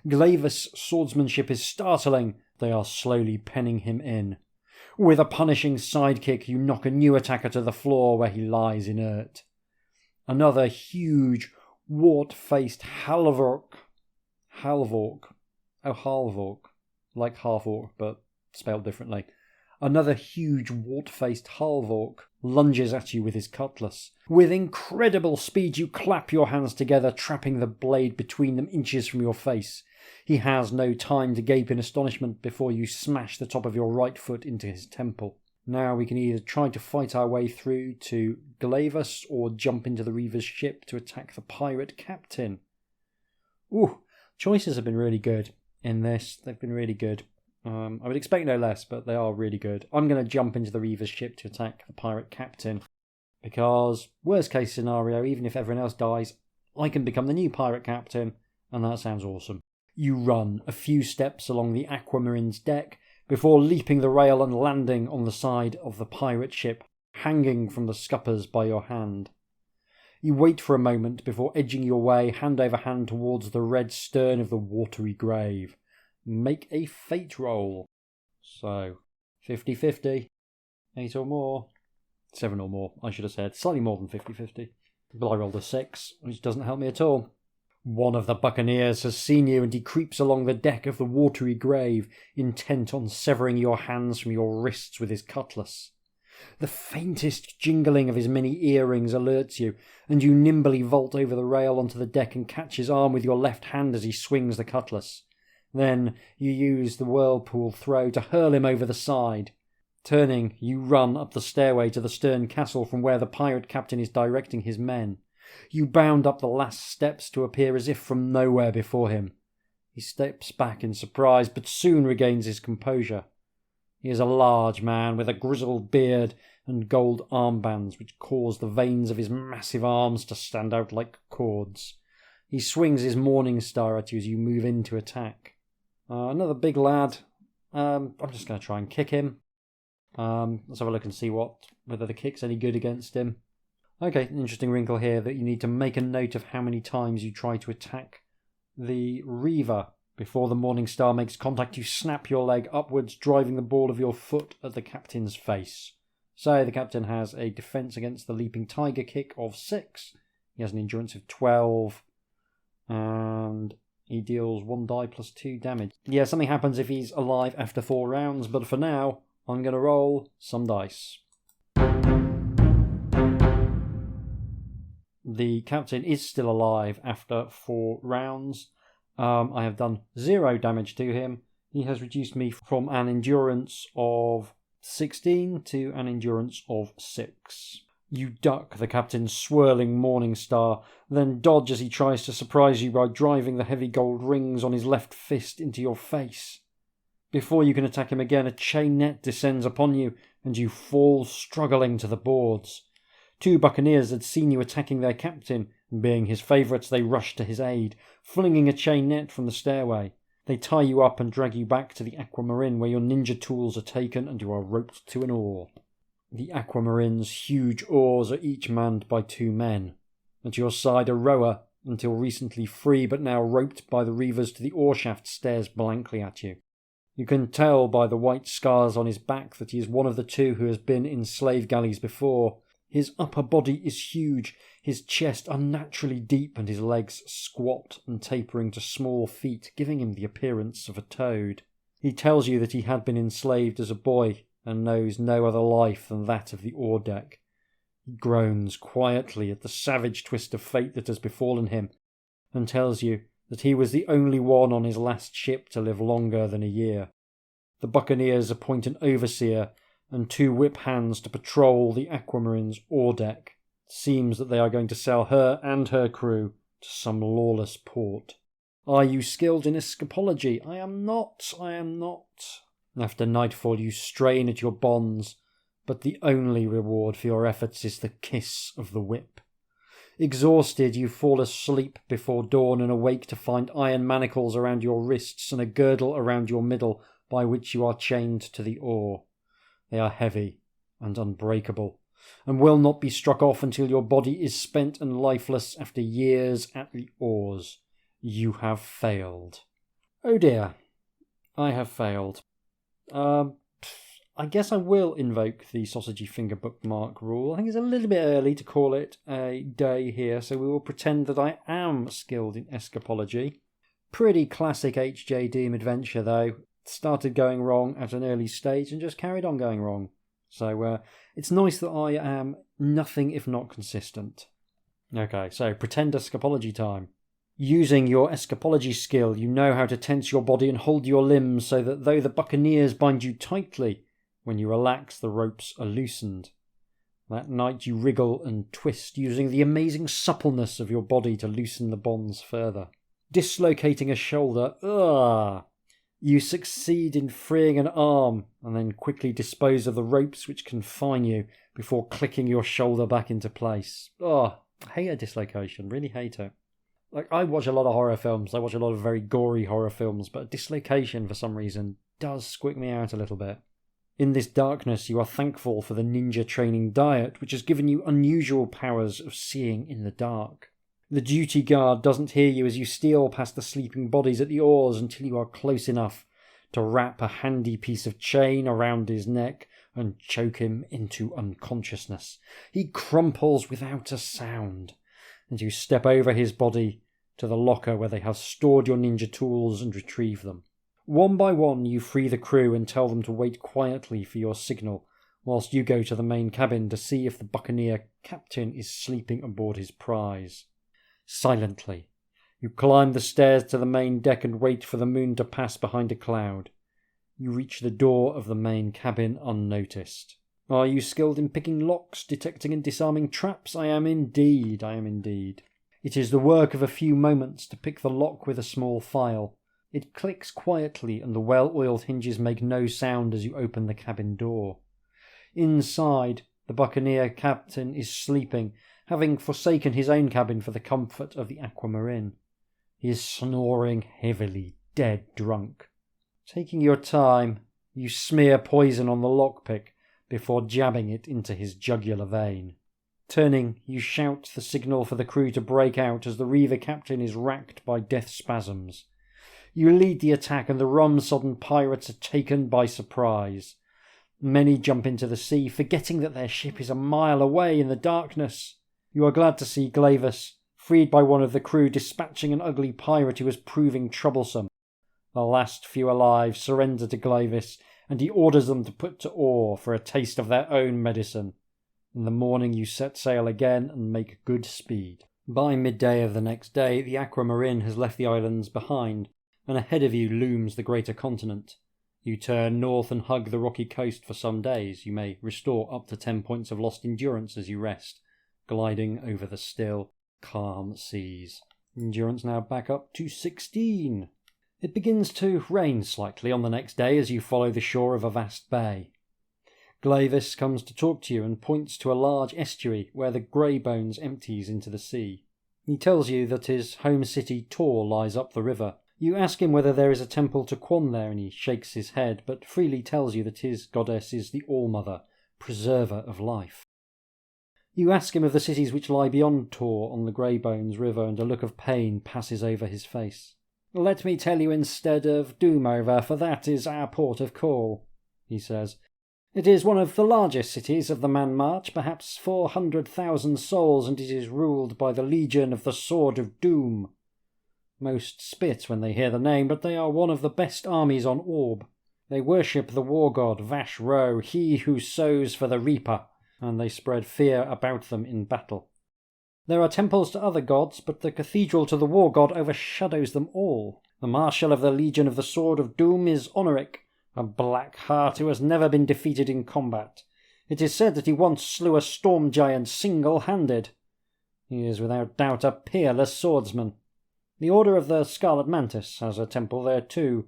A: Glavis' swordsmanship is startling. They are slowly penning him in. With a punishing sidekick, you knock a new attacker to the floor where he lies inert. Another huge, wart-faced halvork, like half-orc, but spelled differently. Another huge, wart-faced halvork lunges at you with his cutlass. With incredible speed, you clap your hands together, trapping the blade between them inches from your face. He has no time to gape in astonishment before you smash the top of your right foot into his temple. Now we can either try to fight our way through to Glavis or jump into the reaver's ship to attack the pirate captain. Ooh, choices have been really good in this. They've been really good. I would expect no less, but they are really good. I'm going to jump into the reaver's ship to attack the pirate captain. Because, worst case scenario, even if everyone else dies, I can become the new pirate captain, and that sounds awesome. You run a few steps along the Aquamarine's deck before leaping the rail and landing on the side of the pirate ship, hanging from the scuppers by your hand. You wait for a moment before edging your way hand over hand towards the red stern of the watery grave. Make a fate roll. So, 50-50. 8 or more. 7 or more, I should have said. Slightly more than 50-50. But I rolled a 6, which doesn't help me at all. One of the buccaneers has seen you, and he creeps along the deck of the watery grave, intent on severing your hands from your wrists with his cutlass. The faintest jingling of his many earrings alerts you, and you nimbly vault over the rail onto the deck and catch his arm with your left hand as he swings the cutlass. Then you use the whirlpool throw to hurl him over the side. Turning, you run up the stairway to the stern castle from where the pirate captain is directing his men. You bound up the last steps to appear as if from nowhere before him. He steps back in surprise, but soon regains his composure. He is a large man with a grizzled beard and gold armbands which cause the veins of his massive arms to stand out like cords. He swings his morning star at you as you move in to attack. Another big lad. I'm just going to try and kick him. Let's have a look and see whether the kick's any good against him. Okay, an interesting wrinkle here that you need to make a note of how many times you try to attack the Reaver. Before the morning star makes contact, you snap your leg upwards, driving the ball of your foot at the captain's face. So the captain has a defence against the leaping tiger kick of 6. He has an endurance of 12. And he deals 1 die plus 2 damage. Yeah, something happens if he's alive after 4 rounds, but for now, I'm going to roll some dice. The captain is still alive after 4 rounds. I have done 0 damage to him. He has reduced me from an endurance of 16 to an endurance of 6. You duck the captain's swirling morning star, then dodge as he tries to surprise you by driving the heavy gold rings on his left fist into your face. Before you can attack him again, a chain net descends upon you, and you fall struggling to the boards. 2 buccaneers had seen you attacking their captain, and being his favourites, they rush to his aid, flinging a chain net from the stairway. They tie you up and drag you back to the Aquamarine, where your ninja tools are taken and you are roped to an oar. The Aquamarine's huge oars are each manned by 2 men. At your side, a rower, until recently free but now roped by the reavers to the oar shaft, stares blankly at you. You can tell by the white scars on his back that he is one of the 2 who has been in slave galleys before. His upper body is huge, his chest unnaturally deep, and his legs squat and tapering to small feet, giving him the appearance of a toad. He tells you that he had been enslaved as a boy and knows no other life than that of the oar deck. He groans quietly at the savage twist of fate that has befallen him, and tells you that he was the only one on his last ship to live longer than a year. The buccaneers appoint an overseer and 2 whip hands to patrol the Aquamarine's oar deck. It seems that they are going to sell her and her crew to some lawless port. Are you skilled in escapology? I am not. After nightfall you strain at your bonds, but the only reward for your efforts is the kiss of the whip. Exhausted, you fall asleep before dawn and awake to find iron manacles around your wrists and a girdle around your middle by which you are chained to the oar. They are heavy and unbreakable, and will not be struck off until your body is spent and lifeless after years at the oars. You have failed. Oh dear, I have failed. I guess I will invoke the sausagey finger bookmark rule. I think it's a little bit early to call it a day here, so we will pretend that I am skilled in escapology. Pretty classic HJDoom adventure though. Started going wrong at an early stage and just carried on going wrong. So it's nice that I am nothing if not consistent. Okay, so pretend escapology time. Using your escapology skill, you know how to tense your body and hold your limbs so that though the buccaneers bind you tightly, when you relax the ropes are loosened. That night you wriggle and twist, using the amazing suppleness of your body to loosen the bonds further. Dislocating a shoulder, you succeed in freeing an arm and then quickly dispose of the ropes which confine you before clicking your shoulder back into place. I hate a dislocation, really hate it. Like, I watch a lot of horror films. I watch a lot of very gory horror films, but dislocation, for some reason, does squick me out a little bit. In this darkness, you are thankful for the ninja training diet, which has given you unusual powers of seeing in the dark. The duty guard doesn't hear you as you steal past the sleeping bodies at the oars until you are close enough to wrap a handy piece of chain around his neck and choke him into unconsciousness. He crumples without a sound, and you step over his body to the locker where they have stored your ninja tools and retrieve them. One by one you free the crew and tell them to wait quietly for your signal, whilst you go to the main cabin to see if the buccaneer captain is sleeping aboard his prize. Silently, you climb the stairs to the main deck and wait for the moon to pass behind a cloud. You reach the door of the main cabin unnoticed. Are you skilled in picking locks, detecting and disarming traps? I am indeed. It is the work of a few moments to pick the lock with a small file. It clicks quietly and the well-oiled hinges make no sound as you open the cabin door. Inside, the buccaneer captain is sleeping, having forsaken his own cabin for the comfort of the Aquamarine. He is snoring heavily, dead drunk. Taking your time, you smear poison on the lockpick before jabbing it into his jugular vein. Turning, you shout the signal for the crew to break out as the Reaver captain is racked by death spasms. You lead the attack and the rum-sodden pirates are taken by surprise. Many jump into the sea, forgetting that their ship is a mile away in the darkness. You are glad to see Glavis, freed by one of the crew, dispatching an ugly pirate who was proving troublesome. The last few alive surrender to Glavis, and he orders them to put to oar for a taste of their own medicine. In the morning you set sail again and make good speed. By midday of the next day, the Aquamarine has left the islands behind, and ahead of you looms the greater continent. You turn north and hug the rocky coast for some days. You may restore up to 10 points of lost endurance as you rest, gliding over the still, calm seas. Endurance now back up to 16. It begins to rain slightly on the next day as you follow the shore of a vast bay. Glavis comes to talk to you and points to a large estuary where the Grey Bones empties into the sea. He tells you that his home city Tor lies up the river. You ask him whether there is a temple to Quan there, and he shakes his head, but freely tells you that his goddess is the All-Mother, preserver of life. You ask him of the cities which lie beyond Tor on the Grey Bones River, and a look of pain passes over his face. "Let me tell you instead of Doomover, for that is our port of call," he says. "It is one of the largest cities of the Man March, perhaps 400,000 souls, and it is ruled by the Legion of the Sword of Doom. Most spit when they hear the name, but they are one of the best armies on Orb. They worship the war god Vash Ro, he who sows for the Reaper, and they spread fear about them in battle. There are temples to other gods, but the cathedral to the war god overshadows them all. The Marshal of the Legion of the Sword of Doom is Honoric, a black heart who has never been defeated in combat. It is said that he once slew a storm giant single-handed. He is without doubt a peerless swordsman. The Order of the Scarlet Mantis has a temple there too.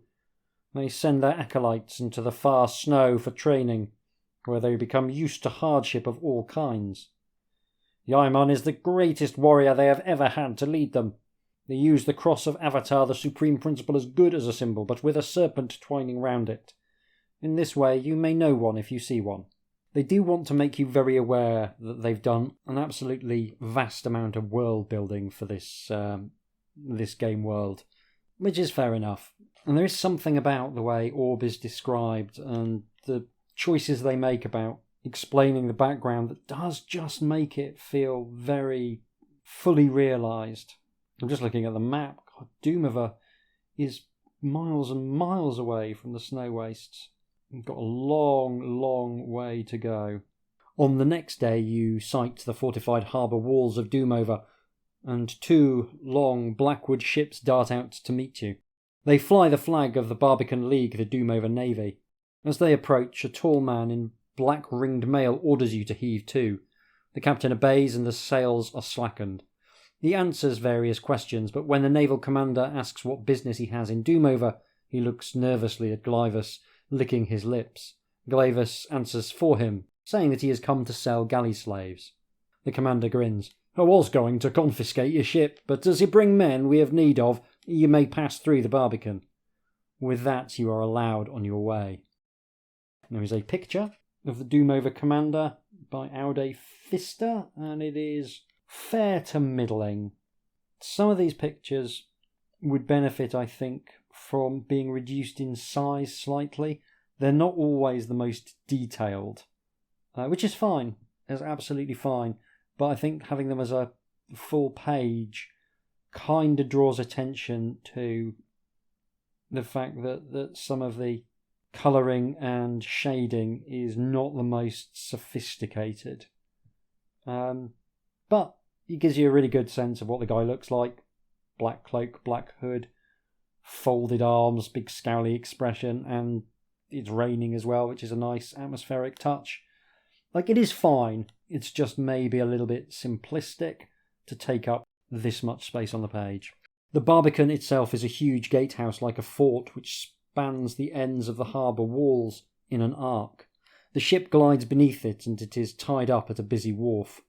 A: They send their acolytes into the far snow for training, where they become used to hardship of all kinds. Yaimon is the greatest warrior they have ever had to lead them. They use the cross of Avatar, the supreme principle, as good as a symbol, but with a serpent twining round it. In this way you may know one if you see one. They do want to make you very aware that they've done an absolutely vast amount of world building for this game world, which is fair enough. And there is something about the way Orb is described and the choices they make about explaining the background that does just make it feel very fully realised. I'm just looking at the map. God, Doomover is miles and miles away from the snow wastes. You've got a long, long way to go. On the next day you sight the fortified harbour walls of Doomover, and 2 long Blackwood ships dart out to meet you. They fly the flag of the Barbican League, the Doomover Navy. As they approach, a tall man in black ringed mail orders you to heave to. The captain obeys and the sails are slackened. He answers various questions, but when the naval commander asks what business he has in Doomover, he looks nervously at Glavis, licking his lips. Glavis answers for him, saying that he has come to sell galley slaves. The commander grins. I was going to confiscate your ship, but as you bring men we have need of, you may pass through the Barbican. With that you are allowed on your way. There is a picture of the Doomover Commander by Aude Pfister, and it is fair to middling. Some of these pictures would benefit, I think, from being reduced in size slightly. They're not always the most detailed, which is fine. It's absolutely fine. But I think having them as a full page kind of draws attention to the fact that some of the colouring and shading is not the most sophisticated. But it gives you a really good sense of what the guy looks like. Black cloak, black hood, folded arms, big scowly expression, and it's raining as well, which is a nice atmospheric touch. Like, it is fine. It's just maybe a little bit simplistic to take up this much space on the page. The Barbican itself is a huge gatehouse like a fort which spans the ends of the harbour walls in an arc. The ship glides beneath it and it is tied up at a busy wharf.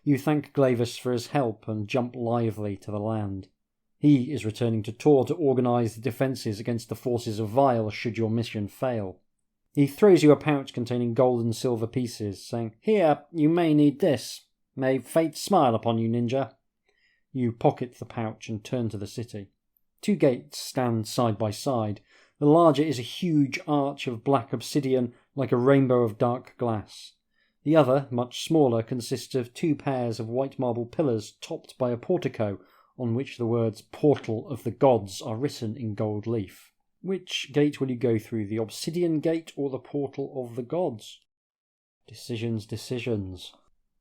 A: You thank Glavis for his help and jump lively to the land. He is returning to Tor to organise the defences against the forces of Vile should your mission fail. He throws you a pouch containing gold and silver pieces, saying, "Here, you may need this. May fate smile upon you, ninja." You pocket the pouch and turn to the city. Two gates stand side by side. The larger is a huge arch of black obsidian like a rainbow of dark glass. The other, much smaller, consists of two pairs of white marble pillars topped by a portico on which the words "Portal of the Gods" are written in gold leaf. Which gate will you go through, the obsidian gate or the Portal of the Gods? Decisions.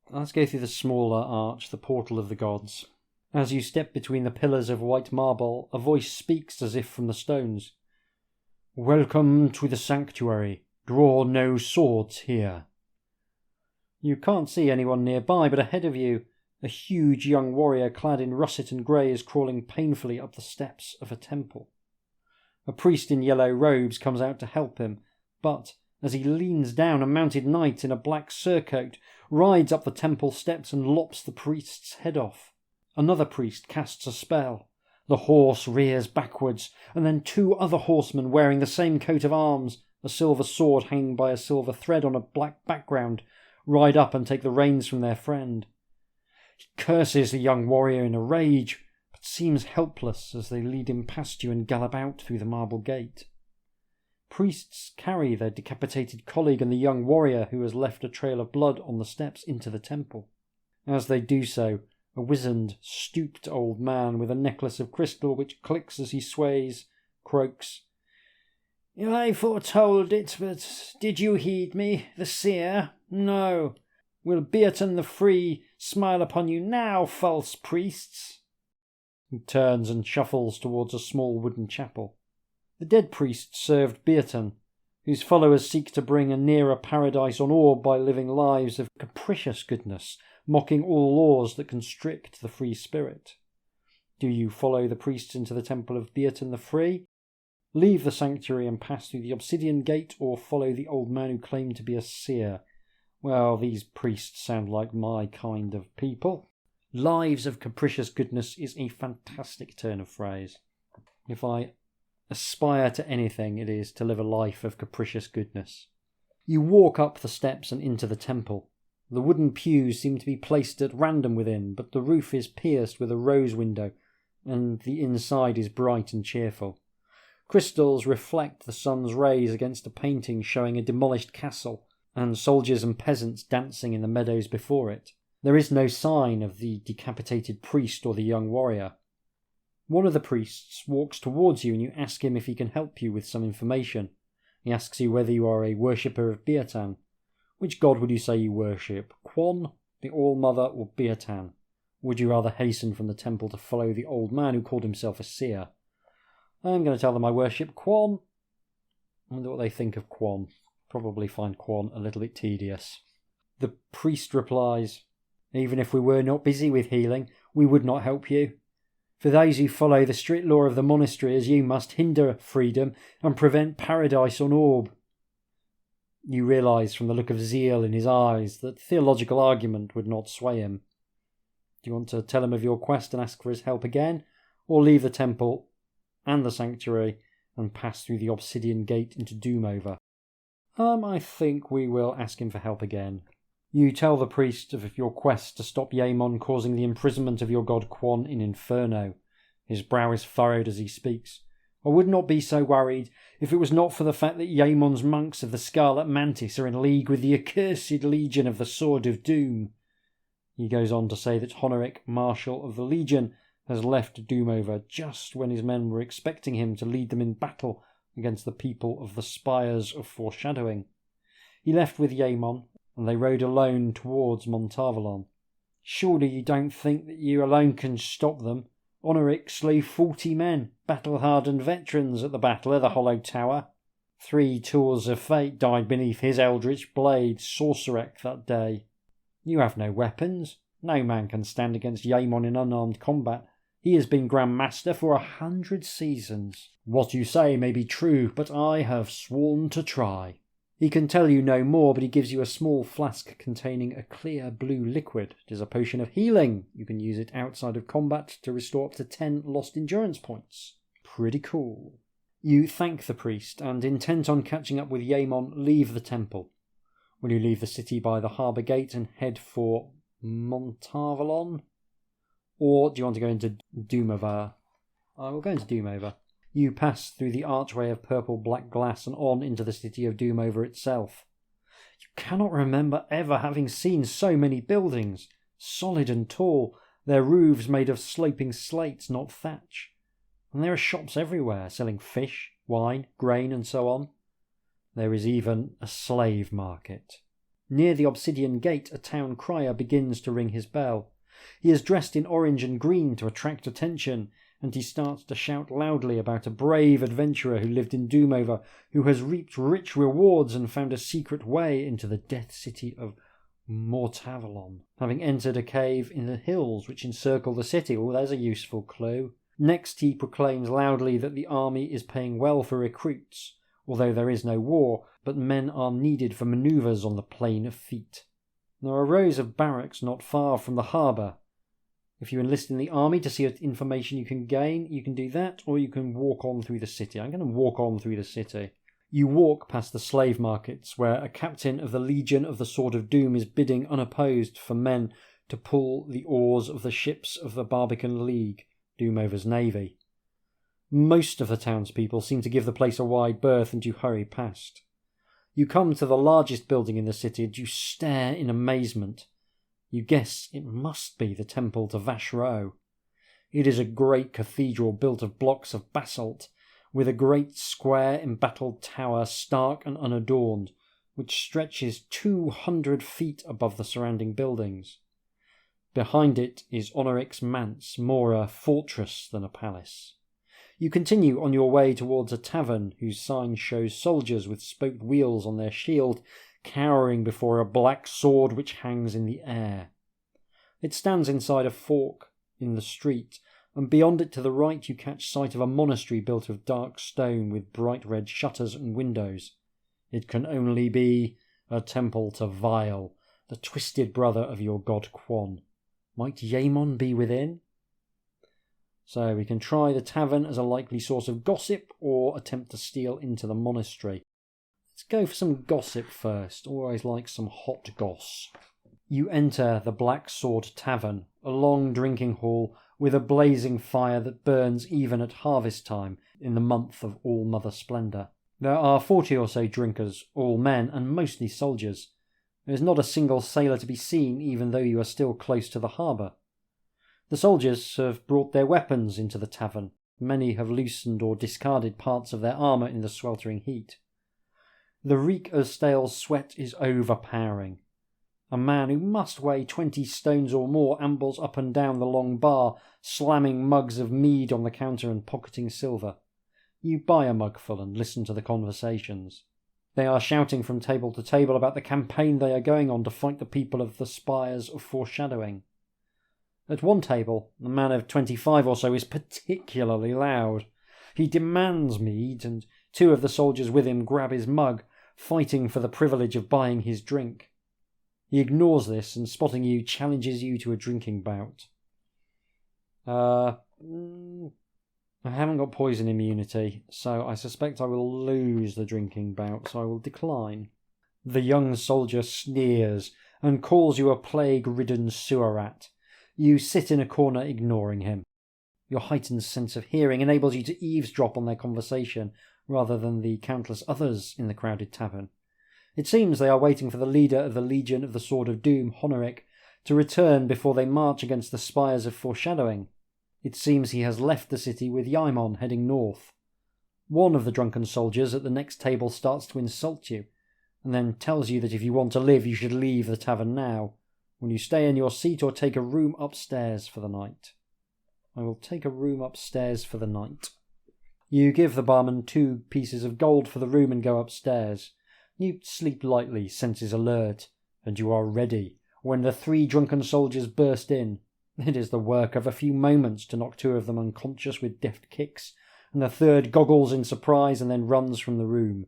A: Let's go through the smaller arch, the Portal of the Gods. As you step between the pillars of white marble, a voice speaks as if from the stones. "Welcome to the sanctuary. Draw no swords here." You can't see anyone nearby, but ahead of you, a huge young warrior clad in russet and grey is crawling painfully up the steps of a temple. A priest in yellow robes comes out to help him, but as he leans down, a mounted knight in a black surcoat rides up the temple steps and lops the priest's head off. Another priest casts a spell. The horse rears backwards, and then two other horsemen wearing the same coat of arms, a silver sword hanging by a silver thread on a black background, ride up and take the reins from their friend. He curses the young warrior in a rage, but seems helpless as they lead him past you and gallop out through the marble gate. Priests carry their decapitated colleague and the young warrior who has left a trail of blood on the steps into the temple. As they do so, a wizened, stooped old man with a necklace of crystal which clicks as he sways, croaks, "I foretold it, but did you heed me, the seer? No. Will Beaton the Free smile upon you now, false priests?" He turns and shuffles towards a small wooden chapel. The dead priest served Beaton, whose followers seek to bring a nearer paradise on orb by living lives of capricious goodness, mocking all laws that constrict the free spirit. Do you follow the priests into the temple of Beaton the Free, leave the sanctuary and pass through the obsidian gate, or follow the old man who claimed to be a seer? Well, these priests sound like my kind of people. Lives of capricious goodness is a fantastic turn of phrase. If I aspire to anything, it is to live a life of capricious goodness. You walk up the steps and into the temple. The wooden pews seem to be placed at random within, but the roof is pierced with a rose window, and the inside is bright and cheerful. Crystals reflect the sun's rays against a painting showing a demolished castle, and soldiers and peasants dancing in the meadows before it. There is no sign of the decapitated priest or the young warrior. One of the priests walks towards you and you ask him if he can help you with some information. He asks you whether you are a worshipper of Beatan. Which god would you say you worship? Quan, the All-Mother, or Beatan? Would you rather hasten from the temple to follow the old man who called himself a seer? I'm going to tell them I worship Quan. I wonder what they think of Quan. Probably find Quan a little bit tedious. The priest replies, "Even if we were not busy with healing, we would not help you. For those who follow the strict law of the monastery as you must hinder freedom and prevent paradise on orb." You realise from the look of zeal in his eyes that theological argument would not sway him. Do you want to tell him of your quest and ask for his help again, or leave the temple and the sanctuary and pass through the obsidian gate into Doomover? I think we will ask him for help again. You tell the priest of your quest to stop Yaemon causing the imprisonment of your god Quan in Inferno. His brow is furrowed as he speaks. I would not be so worried if it was not for the fact that Yaemon's monks of the Scarlet Mantis are in league with the accursed Legion of the Sword of Doom. He goes on to say that Honoric, Marshal of the Legion, has left Doomover just when his men were expecting him to lead them in battle against the people of the Spires of Foreshadowing. He left with Yaemon, and they rode alone towards Montavalon. Surely you don't think that you alone can stop them? Honoric slew 40 men, battle-hardened veterans at the Battle of the Hollow Tower. 3 Tools of Fate died beneath his eldritch blade, Sorcerek, that day. You have no weapons. No man can stand against Yaemon in unarmed combat. He has been Grand Master for 100 seasons. What you say may be true, but I have sworn to try. He can tell you no more, but he gives you a small flask containing a clear blue liquid. It is a potion of healing. You can use it outside of combat to restore up to 10 lost endurance points. Pretty cool. You thank the priest, and intent on catching up with Yaemon, leave the temple. Will you leave the city by the harbour gate and head for Montavalon? Or do you want to go into Doomover? I will go into Doomover. You pass through the archway of purple-black glass and on into the city of Doomover itself. You cannot remember ever having seen so many buildings, solid and tall, their roofs made of sloping slates, not thatch. And there are shops everywhere, selling fish, wine, grain, and so on. There is even a slave market. Near the obsidian gate, a town crier begins to ring his bell. He is dressed in orange and green to attract attention, and he starts to shout loudly about a brave adventurer who lived in Doomover, who has reaped rich rewards and found a secret way into the death city of Mortavalon, having entered a cave in the hills which encircle the city. Oh, there's a useful clue. Next he proclaims loudly that the army is paying well for recruits, although there is no war, but men are needed for manoeuvres on the plain of feet. There are rows of barracks not far from the harbour. If you enlist in the army to see what information you can gain, you can do that, or you can walk on through the city. I'm going to walk on through the city. You walk past the slave markets, where a captain of the Legion of the Sword of Doom is bidding unopposed for men to pull the oars of the ships of the Barbican League, Doomover's navy. Most of the townspeople seem to give the place a wide berth, and you hurry past. You come to the largest building in the city, and you stare in amazement. You guess it must be the temple to Vashro. It is a great cathedral built of blocks of basalt, with a great square embattled tower, stark and unadorned, which stretches 200 feet above the surrounding buildings. Behind it is Honoric's manse, more a fortress than a palace. You continue on your way towards a tavern whose sign shows soldiers with spoked wheels on their shield, cowering before a black sword which hangs in the air. It stands inside a fork in the street, and beyond it to the right you catch sight of a monastery built of dark stone with bright red shutters and windows. It can only be a temple to Vile, the twisted brother of your god Quan. Might Yaemon be within? So we can try the tavern as a likely source of gossip, or attempt to steal into the monastery. Let's go for some gossip first. Always like some hot goss. You enter the Black Sword Tavern, a long drinking hall with a blazing fire that burns even at harvest time in the month of All-Mother Splendour. There are 40 or so drinkers, all men and mostly soldiers. There is not a single sailor to be seen, even though you are still close to the harbour. The soldiers have brought their weapons into the tavern. Many have loosened or discarded parts of their armour in the sweltering heat. The reek of stale sweat is overpowering. A man who must weigh 20 stones or more ambles up and down the long bar, slamming mugs of mead on the counter and pocketing silver. You buy a mugful and listen to the conversations. They are shouting from table to table about the campaign they are going on to fight the people of the Spires of Foreshadowing. At one table, a man of 25 or so is particularly loud. He demands mead, and 2 of the soldiers with him grab his mug, fighting for the privilege of buying his drink. He ignores this and, spotting you, challenges you to a drinking bout. I haven't got poison immunity, so I suspect I will lose the drinking bout, so I will decline. The young soldier sneers and calls you a plague-ridden sewer rat. You sit in a corner ignoring him. Your heightened sense of hearing enables you to eavesdrop on their conversation rather than the countless others in the crowded tavern. It seems they are waiting for the leader of the Legion of the Sword of Doom, Honoric, to return before they march against the spires of Foreshadowing. It seems he has left the city with Yaimon heading north. One of the drunken soldiers at the next table starts to insult you, and then tells you that if you want to live you should leave the tavern now. Will you stay in your seat or take a room upstairs for the night? I will take a room upstairs for the night. You give the barman 2 pieces of gold for the room and go upstairs. You sleep lightly, senses alert, and you are ready when the 3 drunken soldiers burst in. It is the work of a few moments to knock 2 of them unconscious with deft kicks, and the 3rd goggles in surprise and then runs from the room.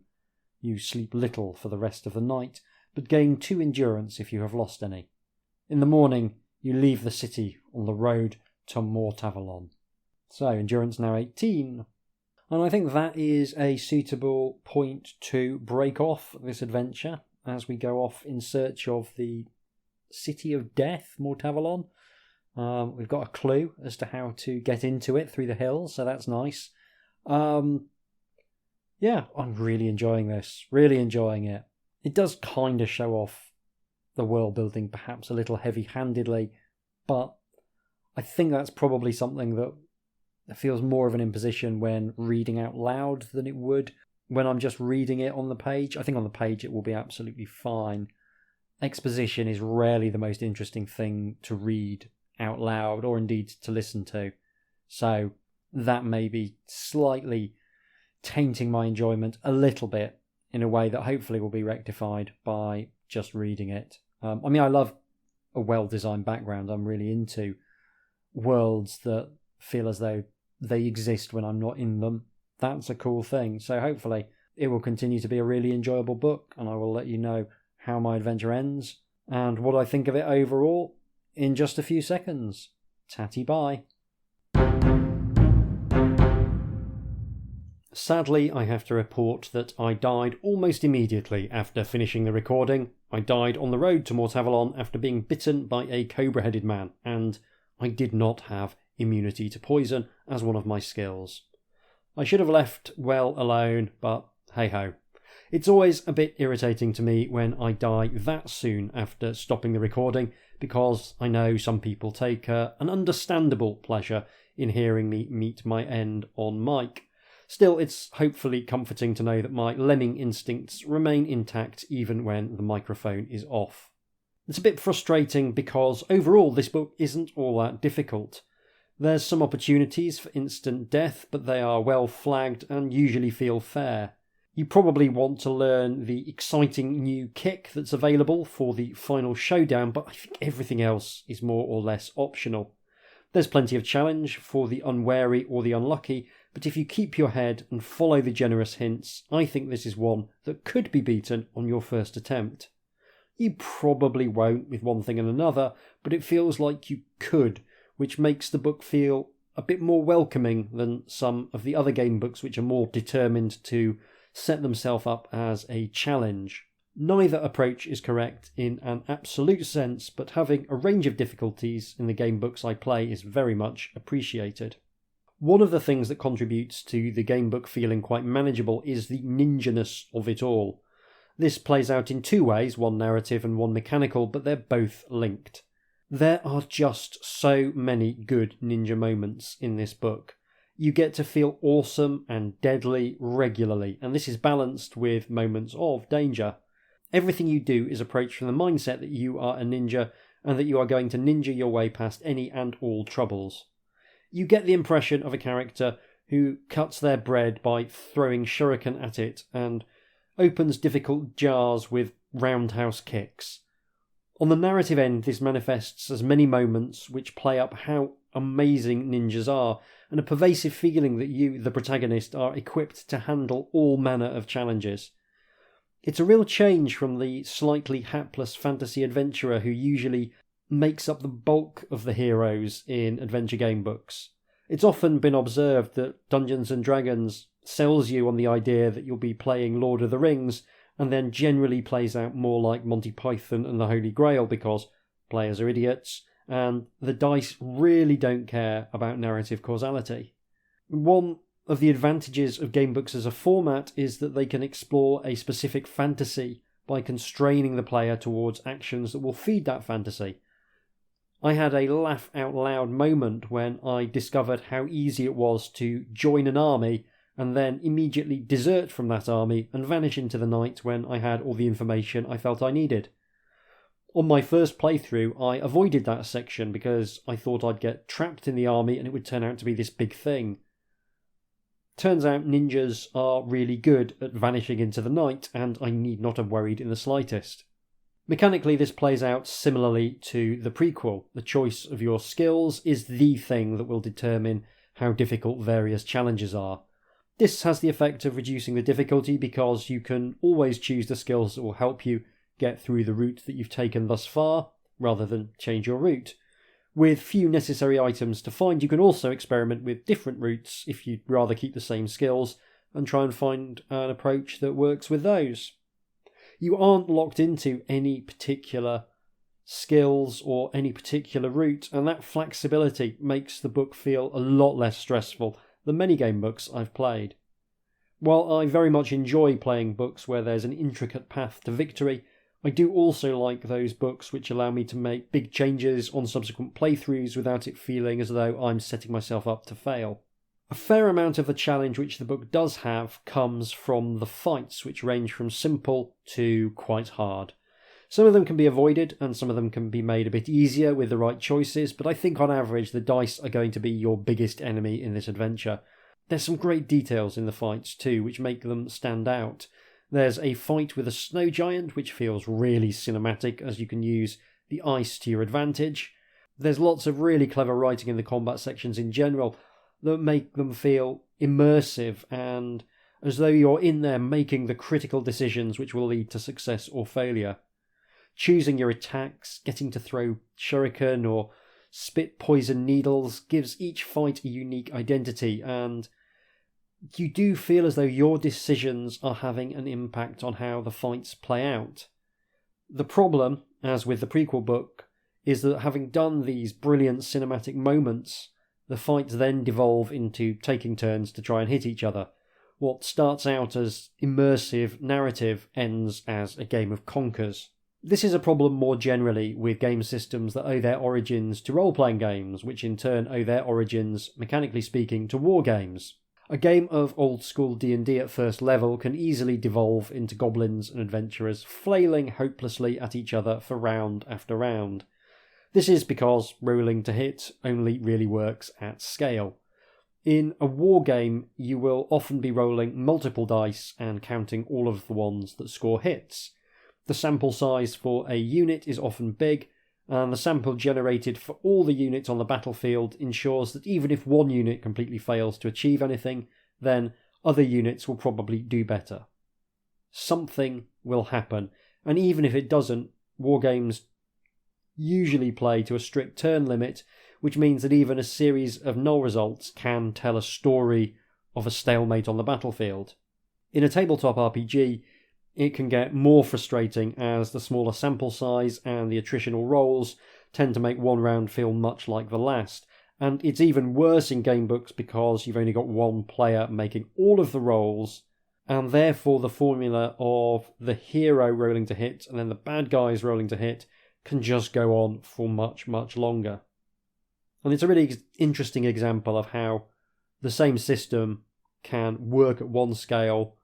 A: You sleep little for the rest of the night, but gain 2 endurance if you have lost any. In the morning, you leave the city on the road to Mortavalon. So, endurance now 18. And I think that is a suitable point to break off this adventure as we go off in search of the City of Death, Mortavalon. We've got a clue as to how to get into it through the hills, so that's nice. Yeah, I'm really enjoying this. Really enjoying it. It does kind of show off the world building perhaps a little heavy-handedly, but I think that's probably something that feels more of an imposition when reading out loud than it would when I'm just reading it on the page. I think on the page it will be absolutely fine. Exposition is rarely the most interesting thing to read out loud or indeed to listen to. So that may be slightly tainting my enjoyment a little bit in a way that hopefully will be rectified by just reading it. I love a well-designed background. I'm really into worlds that feel as though they exist when I'm not in them. That's a cool thing. So hopefully it will continue to be a really enjoyable book, and I will let you know how my adventure ends and what I think of it overall in just a few seconds. Tatty bye. Sadly, I have to report that I died almost immediately after finishing the recording. I died on the road to Mortavalon after being bitten by a cobra-headed man, and I did not have immunity to poison as one of my skills. I should have left well alone, but hey-ho. It's always a bit irritating to me when I die that soon after stopping the recording, because I know some people take an understandable pleasure in hearing me meet my end on mic. Still, it's hopefully comforting to know that my lemming instincts remain intact even when the microphone is off. It's a bit frustrating because overall this book isn't all that difficult. There's some opportunities for instant death, but they are well flagged and usually feel fair. You probably want to learn the exciting new kick that's available for the final showdown, but I think everything else is more or less optional. There's plenty of challenge for the unwary or the unlucky, but if you keep your head and follow the generous hints, I think this is one that could be beaten on your first attempt. You probably won't with one thing and another, but it feels like you could, which makes the book feel a bit more welcoming than some of the other game books which are more determined to set themselves up as a challenge. Neither approach is correct in an absolute sense, but having a range of difficulties in the game books I play is very much appreciated. One of the things that contributes to the game book feeling quite manageable is the ninja-ness of it all. This plays out in 2 ways, one narrative and one mechanical, but they're both linked. There are just so many good ninja moments in this book. You get to feel awesome and deadly regularly, and this is balanced with moments of danger. Everything you do is approached from the mindset that you are a ninja and that you are going to ninja your way past any and all troubles. You get the impression of a character who cuts their bread by throwing shuriken at it and opens difficult jars with roundhouse kicks. On the narrative end, this manifests as many moments which play up how amazing ninjas are, and a pervasive feeling that you, the protagonist, are equipped to handle all manner of challenges. It's a real change from the slightly hapless fantasy adventurer who usually makes up the bulk of the heroes in adventure game books. It's often been observed that Dungeons & Dragons sells you on the idea that you'll be playing Lord of the Rings, and then generally plays out more like Monty Python and the Holy Grail because players are idiots, and the dice really don't care about narrative causality. One of the advantages of gamebooks as a format is that they can explore a specific fantasy by constraining the player towards actions that will feed that fantasy. I had a laugh out loud moment when I discovered how easy it was to join an army and then immediately desert from that army and vanish into the night when I had all the information I felt I needed. On my first playthrough, I avoided that section because I thought I'd get trapped in the army and it would turn out to be this big thing. Turns out ninjas are really good at vanishing into the night, and I need not have worried in the slightest. Mechanically, this plays out similarly to the prequel. The choice of your skills is the thing that will determine how difficult various challenges are. This has the effect of reducing the difficulty because you can always choose the skills that will help you get through the route that you've taken thus far, rather than change your route. With few necessary items to find, you can also experiment with different routes if you'd rather keep the same skills and try and find an approach that works with those. You aren't locked into any particular skills or any particular route, and that flexibility makes the book feel a lot less stressful than many game books I've played. While I very much enjoy playing books where there's an intricate path to victory, I do also like those books which allow me to make big changes on subsequent playthroughs without it feeling as though I'm setting myself up to fail. A fair amount of the challenge which the book does have comes from the fights, which range from simple to quite hard. Some of them can be avoided and some of them can be made a bit easier with the right choices, but I think on average the dice are going to be your biggest enemy in this adventure. There's some great details in the fights too, which make them stand out. There's a fight with a snow giant, which feels really cinematic as you can use the ice to your advantage. There's lots of really clever writing in the combat sections in general that make them feel immersive and as though you're in there making the critical decisions which will lead to success or failure. Choosing your attacks, getting to throw shuriken or spit poison needles gives each fight a unique identity, and you do feel as though your decisions are having an impact on how the fights play out. The problem, as with the prequel book, is that having done these brilliant cinematic moments, the fights then devolve into taking turns to try and hit each other. What starts out as immersive narrative ends as a game of conkers. This is a problem more generally with game systems that owe their origins to role-playing games, which in turn owe their origins, mechanically speaking, to war games. A game of old-school D&D at first level can easily devolve into goblins and adventurers flailing hopelessly at each other for round after round. This is because rolling to hit only really works at scale. In a war game, you will often be rolling multiple dice and counting all of the ones that score hits. The sample size for a unit is often big, and the sample generated for all the units on the battlefield ensures that even if one unit completely fails to achieve anything, then other units will probably do better. Something will happen, and even if it doesn't, wargames usually play to a strict turn limit, which means that even a series of null results can tell a story of a stalemate on the battlefield. In a tabletop RPG, it can get more frustrating as the smaller sample size and the attritional rolls tend to make one round feel much like the last, and it's even worse in game books because you've only got one player making all of the rolls, and therefore the formula of the hero rolling to hit and then the bad guys rolling to hit can just go on for much, much longer. And it's a really interesting example of how the same system can work at one scale,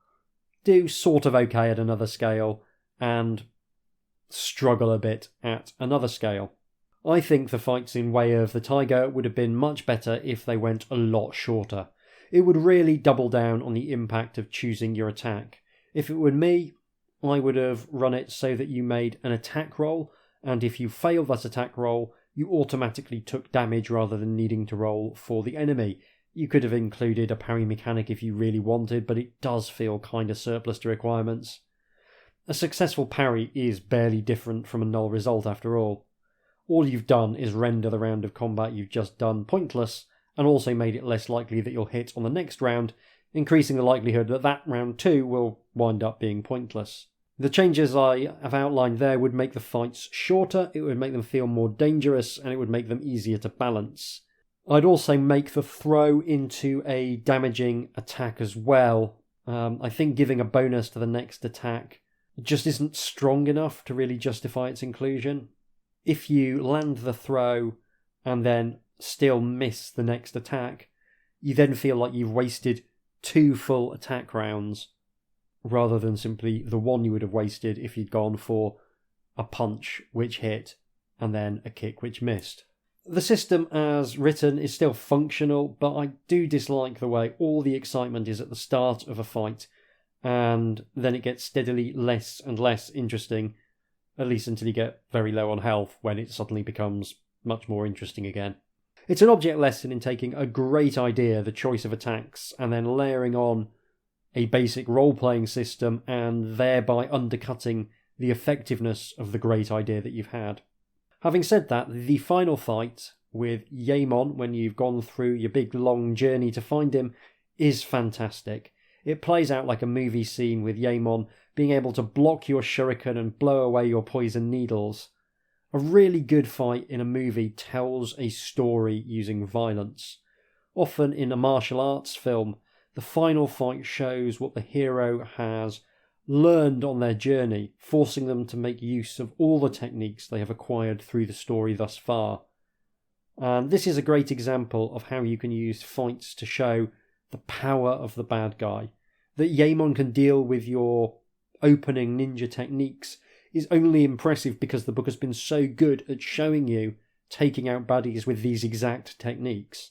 A: do sort of okay at another scale, and struggle a bit at another scale. I think the fights in Way of the Tiger would have been much better if they went a lot shorter. It would really double down on the impact of choosing your attack. If it were me, I would have run it so that you made an attack roll, and if you failed that attack roll, you automatically took damage rather than needing to roll for the enemy. You could have included a parry mechanic if you really wanted, but it does feel kind of surplus to requirements. A successful parry is barely different from a null result after all. all you've done is render the round of combat you've just done pointless, and also made it less likely that you'll hit on the next round, increasing the likelihood that that round too will wind up being pointless. The changes I have outlined there would make the fights shorter, it would make them feel more dangerous, and it would make them easier to balance. I'd also make the throw into a damaging attack as well. I think giving a bonus to the next attack just isn't strong enough to really justify its inclusion. If you land the throw and then still miss the next attack, you then feel like you've wasted 2 full attack rounds rather than simply the one you would have wasted if you'd gone for a punch which hit and then a kick which missed. The system as written is still functional, but I do dislike the way all the excitement is at the start of a fight, and then it gets steadily less and less interesting, at least until you get very low on health, when it suddenly becomes much more interesting again. It's an object lesson in taking a great idea, the choice of attacks, and then layering on a basic role-playing system, and thereby undercutting the effectiveness of the great idea that you've had. Having said that, the final fight with Yaemon, when you've gone through your big long journey to find him, is fantastic. It plays out like a movie scene, with Yaemon being able to block your shuriken and blow away your poison needles. A really good fight in a movie tells a story using violence. Often in a martial arts film, the final fight shows what the hero has learned on their journey, forcing them to make use of all the techniques they have acquired through the story thus far. And this is a great example of how you can use fights to show the power of the bad guy. That Yaemon can deal with your opening ninja techniques is only impressive because the book has been so good at showing you taking out baddies with these exact techniques.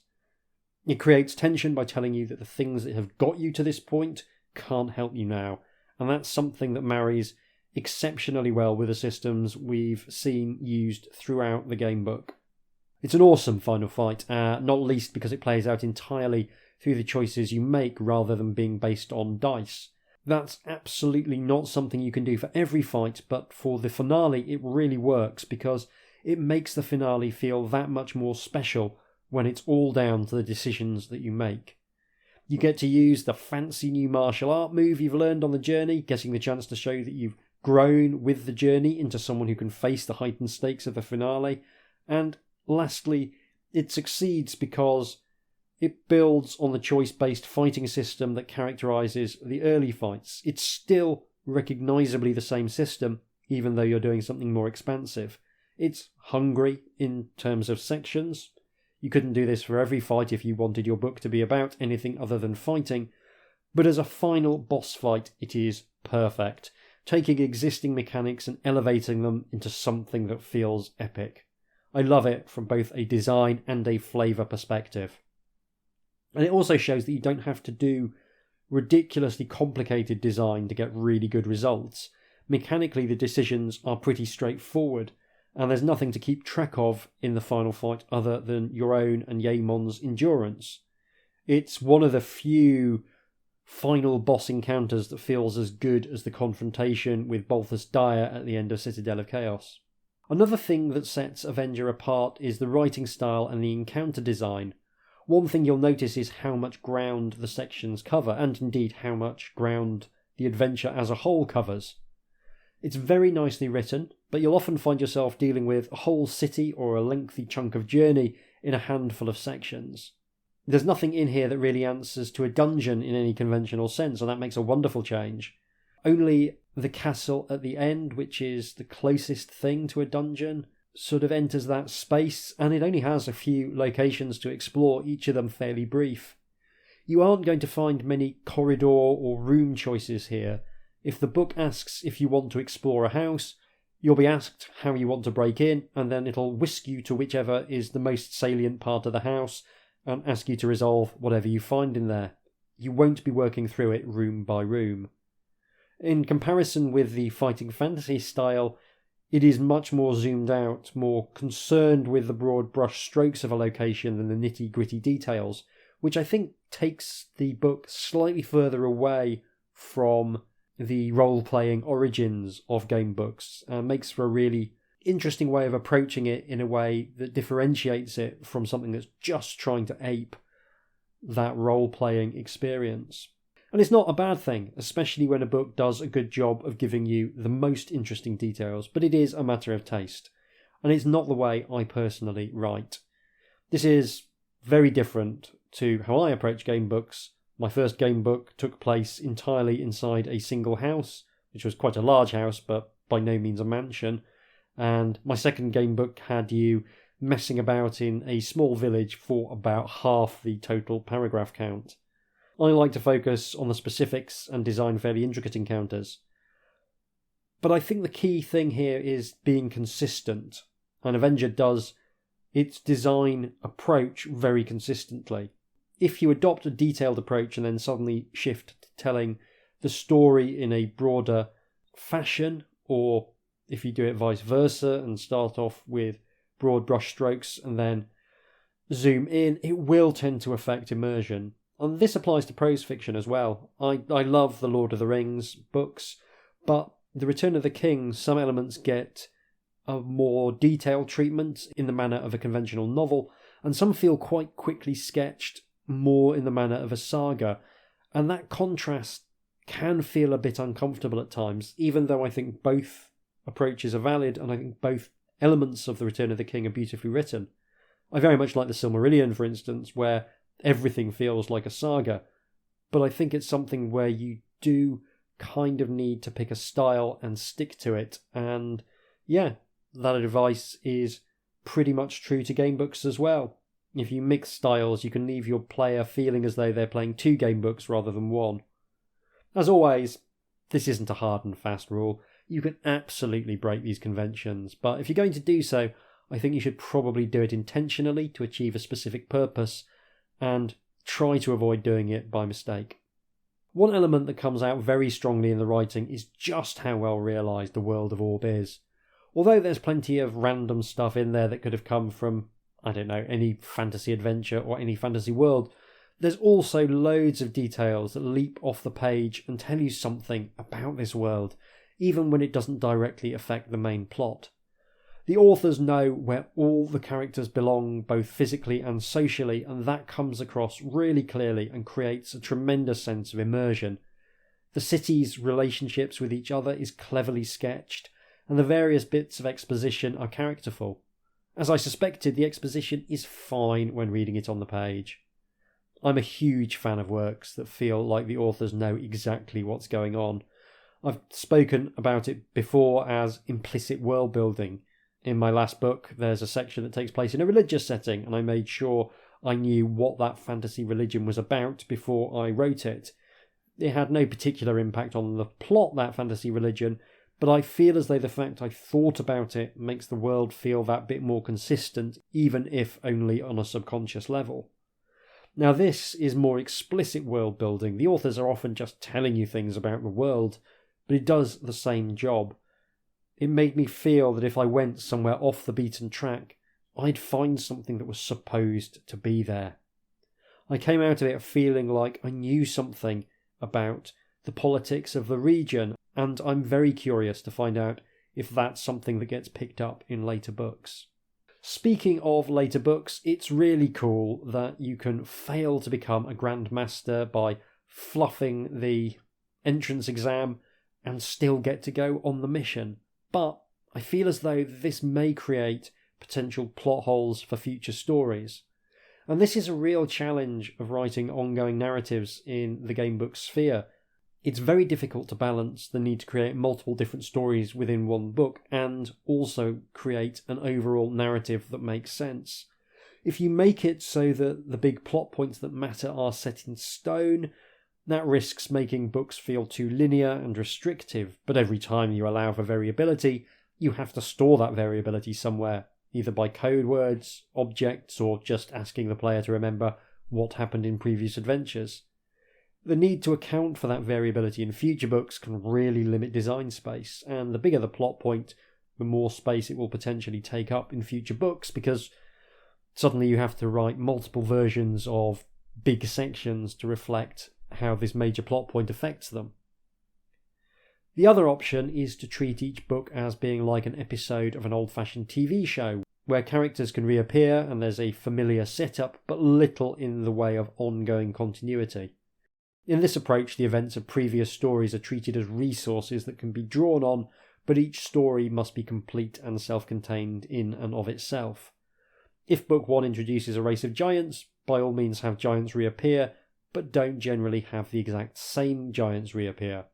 A: It creates tension by telling you that the things that have got you to this point can't help you now. And that's something that marries exceptionally well with the systems we've seen used throughout the game book. It's an awesome final fight, not least because it plays out entirely through the choices you make rather than being based on dice. That's absolutely not something you can do for every fight, but for the finale it really works because it makes the finale feel that much more special when it's all down to the decisions that you make. You get to use the fancy new martial art move you've learned on the journey, getting the chance to show that you've grown with the journey into someone who can face the heightened stakes of the finale. And lastly, it succeeds because it builds on the choice-based fighting system that characterises the early fights. It's still recognisably the same system, even though you're doing something more expansive. It's hungry in terms of sections. You couldn't do this for every fight if you wanted your book to be about anything other than fighting, but as a final boss fight it is perfect, taking existing mechanics and elevating them into something that feels epic. I love it from both a design and a flavour perspective. And it also shows that you don't have to do ridiculously complicated design to get really good results. Mechanically the decisions are pretty straightforward, and there's nothing to keep track of in the final fight other than your own and Yaemon's endurance. It's one of the few final boss encounters that feels as good as the confrontation with Balthus Dyer at the end of Citadel of Chaos. Another thing that sets Avenger apart is the writing style and the encounter design. One thing you'll notice is how much ground the sections cover, and indeed how much ground the adventure as a whole covers. It's very nicely written, but you'll often find yourself dealing with a whole city or a lengthy chunk of journey in a handful of sections. There's nothing in here that really answers to a dungeon in any conventional sense, and that makes a wonderful change. Only the castle at the end, which is the closest thing to a dungeon, sort of enters that space, and it only has a few locations to explore, each of them fairly brief. You aren't going to find many corridor or room choices here. If the book asks if you want to explore a house, you'll be asked how you want to break in, and then it'll whisk you to whichever is the most salient part of the house and ask you to resolve whatever you find in there. You won't be working through it room by room. In comparison with the fighting fantasy style, it is much more zoomed out, more concerned with the broad brush strokes of a location than the nitty-gritty details, which I think takes the book slightly further away from the role-playing origins of game books and makes for a really interesting way of approaching it in a way that differentiates it from something that's just trying to ape that role-playing experience. And it's not a bad thing, especially when a book does a good job of giving you the most interesting details, but it is a matter of taste. And it's not the way I personally write. This is very different to how I approach game books. My first game book took place entirely inside a single house, which was quite a large house, but by no means a mansion. And my second game book had you messing about in a small village for about half the total paragraph count. I like to focus on the specifics and design fairly intricate encounters. But I think the key thing here is being consistent, and Avenger does its design approach very consistently. If you adopt a detailed approach and then suddenly shift to telling the story in a broader fashion, or if you do it vice versa and start off with broad brushstrokes and then zoom in, it will tend to affect immersion. And this applies to prose fiction as well. I love the Lord of the Rings books, but The Return of the King, some elements get a more detailed treatment in the manner of a conventional novel, and some feel quite quickly sketched more in the manner of a saga. And that contrast can feel a bit uncomfortable at times, even though I think both approaches are valid, and I think both elements of The Return of the King are beautifully written. I very much like the Silmarillion, for instance, where everything feels like a saga, but I think it's something where you do kind of need to pick a style and stick to it, and yeah, that advice is pretty much true to game books as well. If you mix styles, you can leave your player feeling as though they're playing two game books rather than one. As always, this isn't a hard and fast rule. You can absolutely break these conventions, but if you're going to do so, I think you should probably do it intentionally to achieve a specific purpose, and try to avoid doing it by mistake. One element that comes out very strongly in the writing is just how well realised the world of Orb is. Although there's plenty of random stuff in there that could have come from, I don't know, any fantasy adventure or any fantasy world, there's also loads of details that leap off the page and tell you something about this world, even when it doesn't directly affect the main plot. The authors know where all the characters belong, both physically and socially, and that comes across really clearly and creates a tremendous sense of immersion. The city's relationships with each other is cleverly sketched, and the various bits of exposition are characterful. As I suspected, the exposition is fine when reading it on the page. I'm a huge fan of works that feel like the authors know exactly what's going on. I've spoken about it before as implicit world building. In my last book, there's a section that takes place in a religious setting, and I made sure I knew what that fantasy religion was about before I wrote it. It had no particular impact on the plot, that fantasy religion, but I feel as though the fact I thought about it makes the world feel that bit more consistent, even if only on a subconscious level. Now, this is more explicit world building. The authors are often just telling you things about the world, but it does the same job. It made me feel that if I went somewhere off the beaten track, I'd find something that was supposed to be there. I came out of it feeling like I knew something about the politics of the region, and I'm very curious to find out if that's something that gets picked up in later books. Speaking of later books, it's really cool that you can fail to become a Grandmaster by fluffing the entrance exam and still get to go on the mission. But I feel as though this may create potential plot holes for future stories. And this is a real challenge of writing ongoing narratives in the gamebook sphere. It's very difficult to balance the need to create multiple different stories within one book and also create an overall narrative that makes sense. If you make it so that the big plot points that matter are set in stone, that risks making books feel too linear and restrictive, but every time you allow for variability, you have to store that variability somewhere, either by code words, objects, or just asking the player to remember what happened in previous adventures. The need to account for that variability in future books can really limit design space, and the bigger the plot point, the more space it will potentially take up in future books, because suddenly you have to write multiple versions of big sections to reflect how this major plot point affects them. The other option is to treat each book as being like an episode of an old-fashioned TV show, where characters can reappear and there's a familiar setup, but little in the way of ongoing continuity. In this approach, the events of previous stories are treated as resources that can be drawn on, but each story must be complete and self-contained in and of itself. If Book 1 introduces a race of giants, by all means have giants reappear, but don't generally have the exact same giants reappear.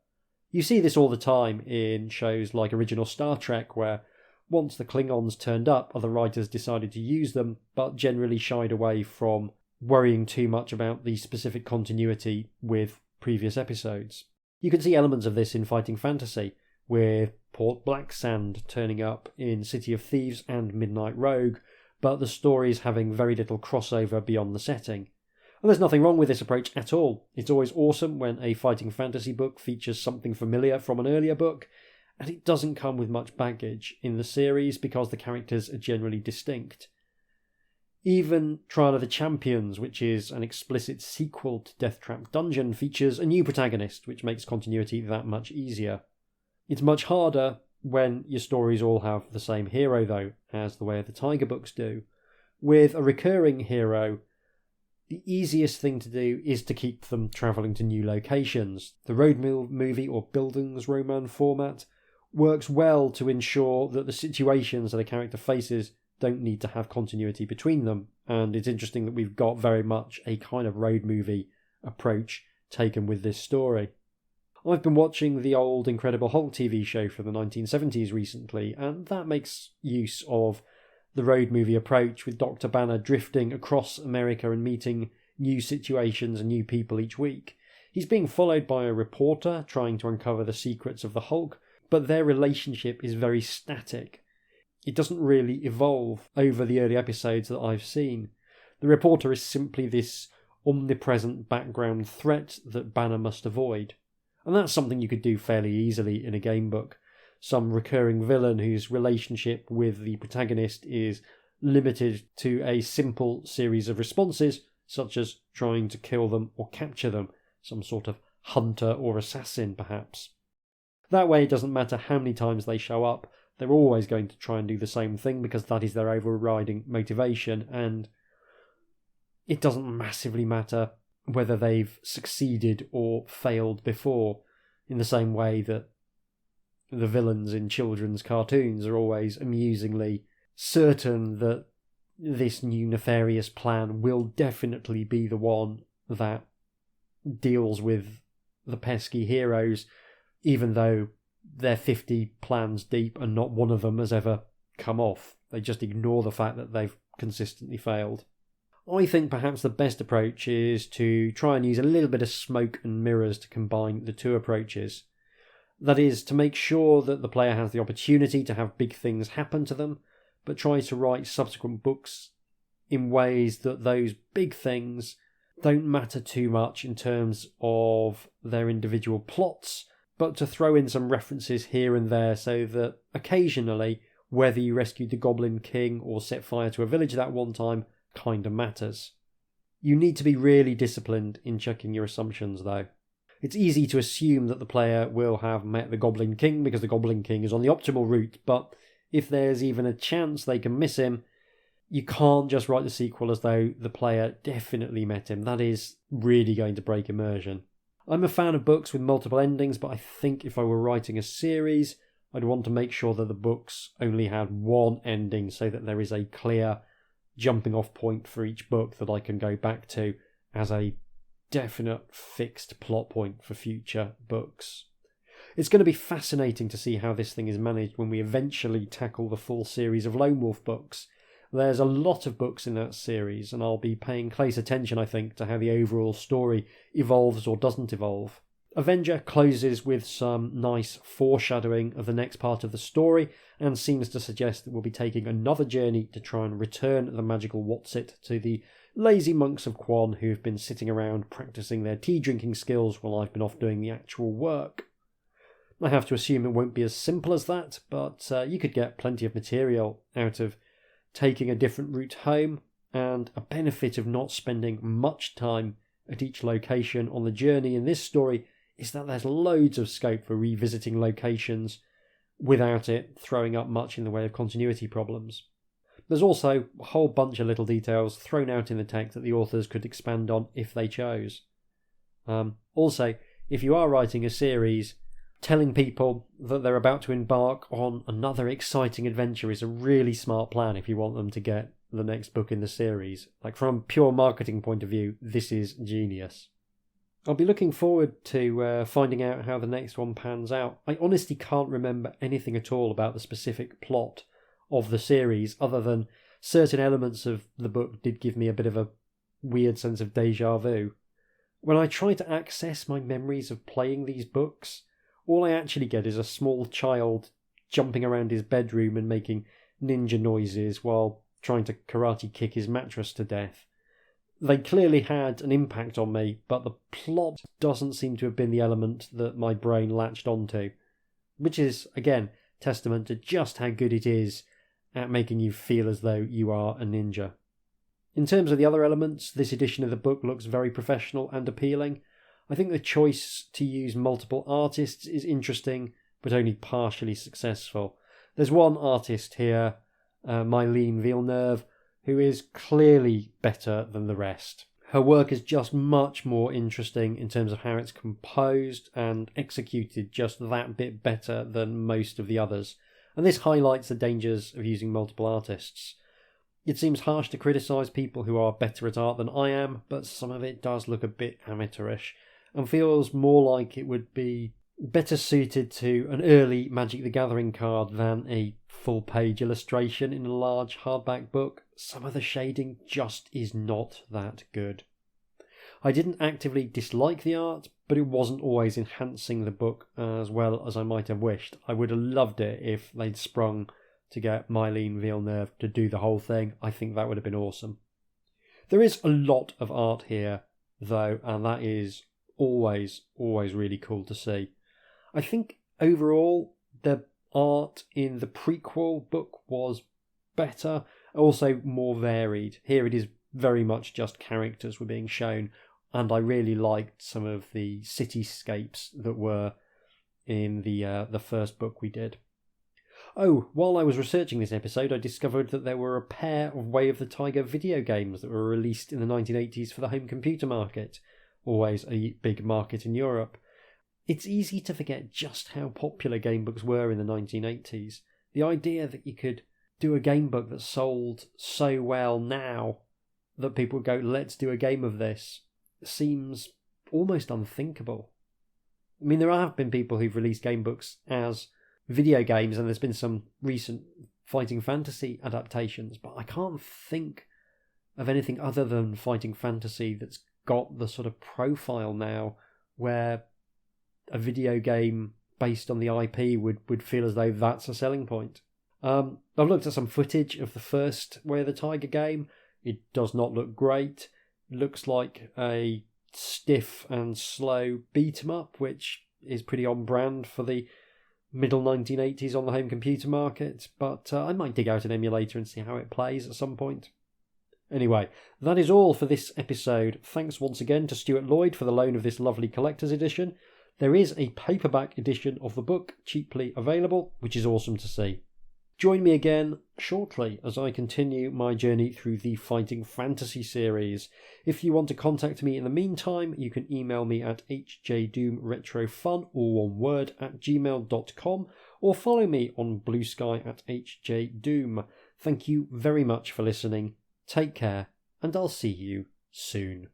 A: You see this all the time in shows like original Star Trek, where once the Klingons turned up, other writers decided to use them, but generally shied away from worrying too much about the specific continuity with previous episodes. You can see elements of this in Fighting Fantasy, with Port Blacksand turning up in City of Thieves and Midnight Rogue, but the stories having very little crossover beyond the setting. And there's nothing wrong with this approach at all. It's always awesome when a Fighting Fantasy book features something familiar from an earlier book, and it doesn't come with much baggage in the series because the characters are generally distinct. Even Trial of the Champions, which is an explicit sequel to Death Trap Dungeon, features a new protagonist, which makes continuity that much easier. It's much harder when your stories all have the same hero, though, as The Way of the Tiger books do. With a recurring hero, the easiest thing to do is to keep them travelling to new locations. The road movie or Bildungsroman format works well to ensure that the situations that a character faces don't need to have continuity between them, and it's interesting that we've got very much a kind of road movie approach taken with this story. I've been watching the old Incredible Hulk TV show from the 1970s recently, and that makes use of the road movie approach, with Dr. Banner drifting across America and meeting new situations and new people each week. He's being followed by a reporter trying to uncover the secrets of the Hulk, but their relationship is very static. It doesn't really evolve over the early episodes that I've seen. The reporter is simply this omnipresent background threat that Banner must avoid. And that's something you could do fairly easily in a game book. Some recurring villain whose relationship with the protagonist is limited to a simple series of responses, such as trying to kill them or capture them, some sort of hunter or assassin perhaps. That way it doesn't matter how many times they show up, they're always going to try and do the same thing because that is their overriding motivation, and it doesn't massively matter whether they've succeeded or failed before, in the same way that the villains in children's cartoons are always amusingly certain that this new nefarious plan will definitely be the one that deals with the pesky heroes, even though they're 50 plans deep and not one of them has ever come off. They just ignore the fact that they've consistently failed. I think perhaps the best approach is to try and use a little bit of smoke and mirrors to combine the two approaches. That is, to make sure that the player has the opportunity to have big things happen to them, but try to write subsequent books in ways that those big things don't matter too much in terms of their individual plots, but to throw in some references here and there so that occasionally, whether you rescued the Goblin King or set fire to a village that one time kind of matters. You need to be really disciplined in checking your assumptions, though. It's easy to assume that the player will have met the Goblin King because the Goblin King is on the optimal route, but if there's even a chance they can miss him, you can't just write the sequel as though the player definitely met him. That is really going to break immersion. I'm a fan of books with multiple endings, but I think if I were writing a series, I'd want to make sure that the books only had one ending so that there is a clear jumping off point for each book that I can go back to as a definite fixed plot point for future books. It's going to be fascinating to see how this thing is managed when we eventually tackle the full series of Lone Wolf books. There's a lot of books in that series, and I'll be paying close attention, I think, to how the overall story evolves or doesn't evolve. Avenger closes with some nice foreshadowing of the next part of the story, and seems to suggest that we'll be taking another journey to try and return the magical Whatsit to the lazy monks of Quan who've been sitting around practicing their tea drinking skills while I've been off doing the actual work. I have to assume it won't be as simple as that, but you could get plenty of material out of taking a different route home, and a benefit of not spending much time at each location on the journey in this story is that there's loads of scope for revisiting locations without it throwing up much in the way of continuity problems. There's also a whole bunch of little details thrown out in the text that the authors could expand on if they chose. Also, if you are writing a series, telling people that they're about to embark on another exciting adventure is a really smart plan if you want them to get the next book in the series. Like, from a pure marketing point of view, this is genius. I'll be looking forward to finding out how the next one pans out. I honestly can't remember anything at all about the specific plot of the series, other than certain elements of the book did give me a bit of a weird sense of deja vu. When I try to access my memories of playing these books, all I actually get is a small child jumping around his bedroom and making ninja noises while trying to karate kick his mattress to death. They clearly had an impact on me, but the plot doesn't seem to have been the element that my brain latched onto, which is, again, testament to just how good it is at making you feel as though you are a ninja. In terms of the other elements, this edition of the book looks very professional and appealing. I think the choice to use multiple artists is interesting, but only partially successful. There's one artist here, Mylene Villeneuve, who is clearly better than the rest. Her work is just much more interesting in terms of how it's composed and executed just that bit better than most of the others. And this highlights the dangers of using multiple artists. It seems harsh to criticise people who are better at art than I am, but some of it does look a bit amateurish and feels more like it would be better suited to an early Magic the Gathering card than a full-page illustration in a large hardback book. Some of the shading just is not that good. I didn't actively dislike the art, but it wasn't always enhancing the book as well as I might have wished. I would have loved it if they'd sprung to get Mylene Villeneuve to do the whole thing. I think that would have been awesome. There is a lot of art here, though, and that is always really cool to see. I think overall the art in the prequel book was better, also more varied. Here it is very much just characters were being shown, and I really liked some of the cityscapes that were in the first book we did. Oh, while I was researching this episode, I discovered that there were a pair of Way of the Tiger video games that were released in the 1980s for the home computer market, always a big market in Europe. It's easy to forget just how popular gamebooks were in the 1980s. The idea that you could do a gamebook that sold so well now that people would go, let's do a game of this, seems almost unthinkable. I mean, there have been people who've released gamebooks as video games, and there's been some recent Fighting Fantasy adaptations, but I can't think of anything other than Fighting Fantasy that's got the sort of profile now where a video game based on the IP would feel as though that's a selling point. I've looked at some footage of the first Way of the Tiger game. It does not look great. It looks like a stiff and slow beat-em-up, which is pretty on brand for the middle 1980s on the home computer market, but I might dig out an emulator and see how it plays at some point. Anyway, that is all for this episode. Thanks once again to Stuart Lloyd for the loan of this lovely collector's edition. There is a paperback edition of the book cheaply available, which is awesome to see. Join me again shortly as I continue my journey through the Fighting Fantasy series. If you want to contact me in the meantime, you can email me at HJDoomRetroFun, all one word, @gmail.com, or follow me on Blue Sky at HJDoom. Thank you very much for listening. Take care, and I'll see you soon.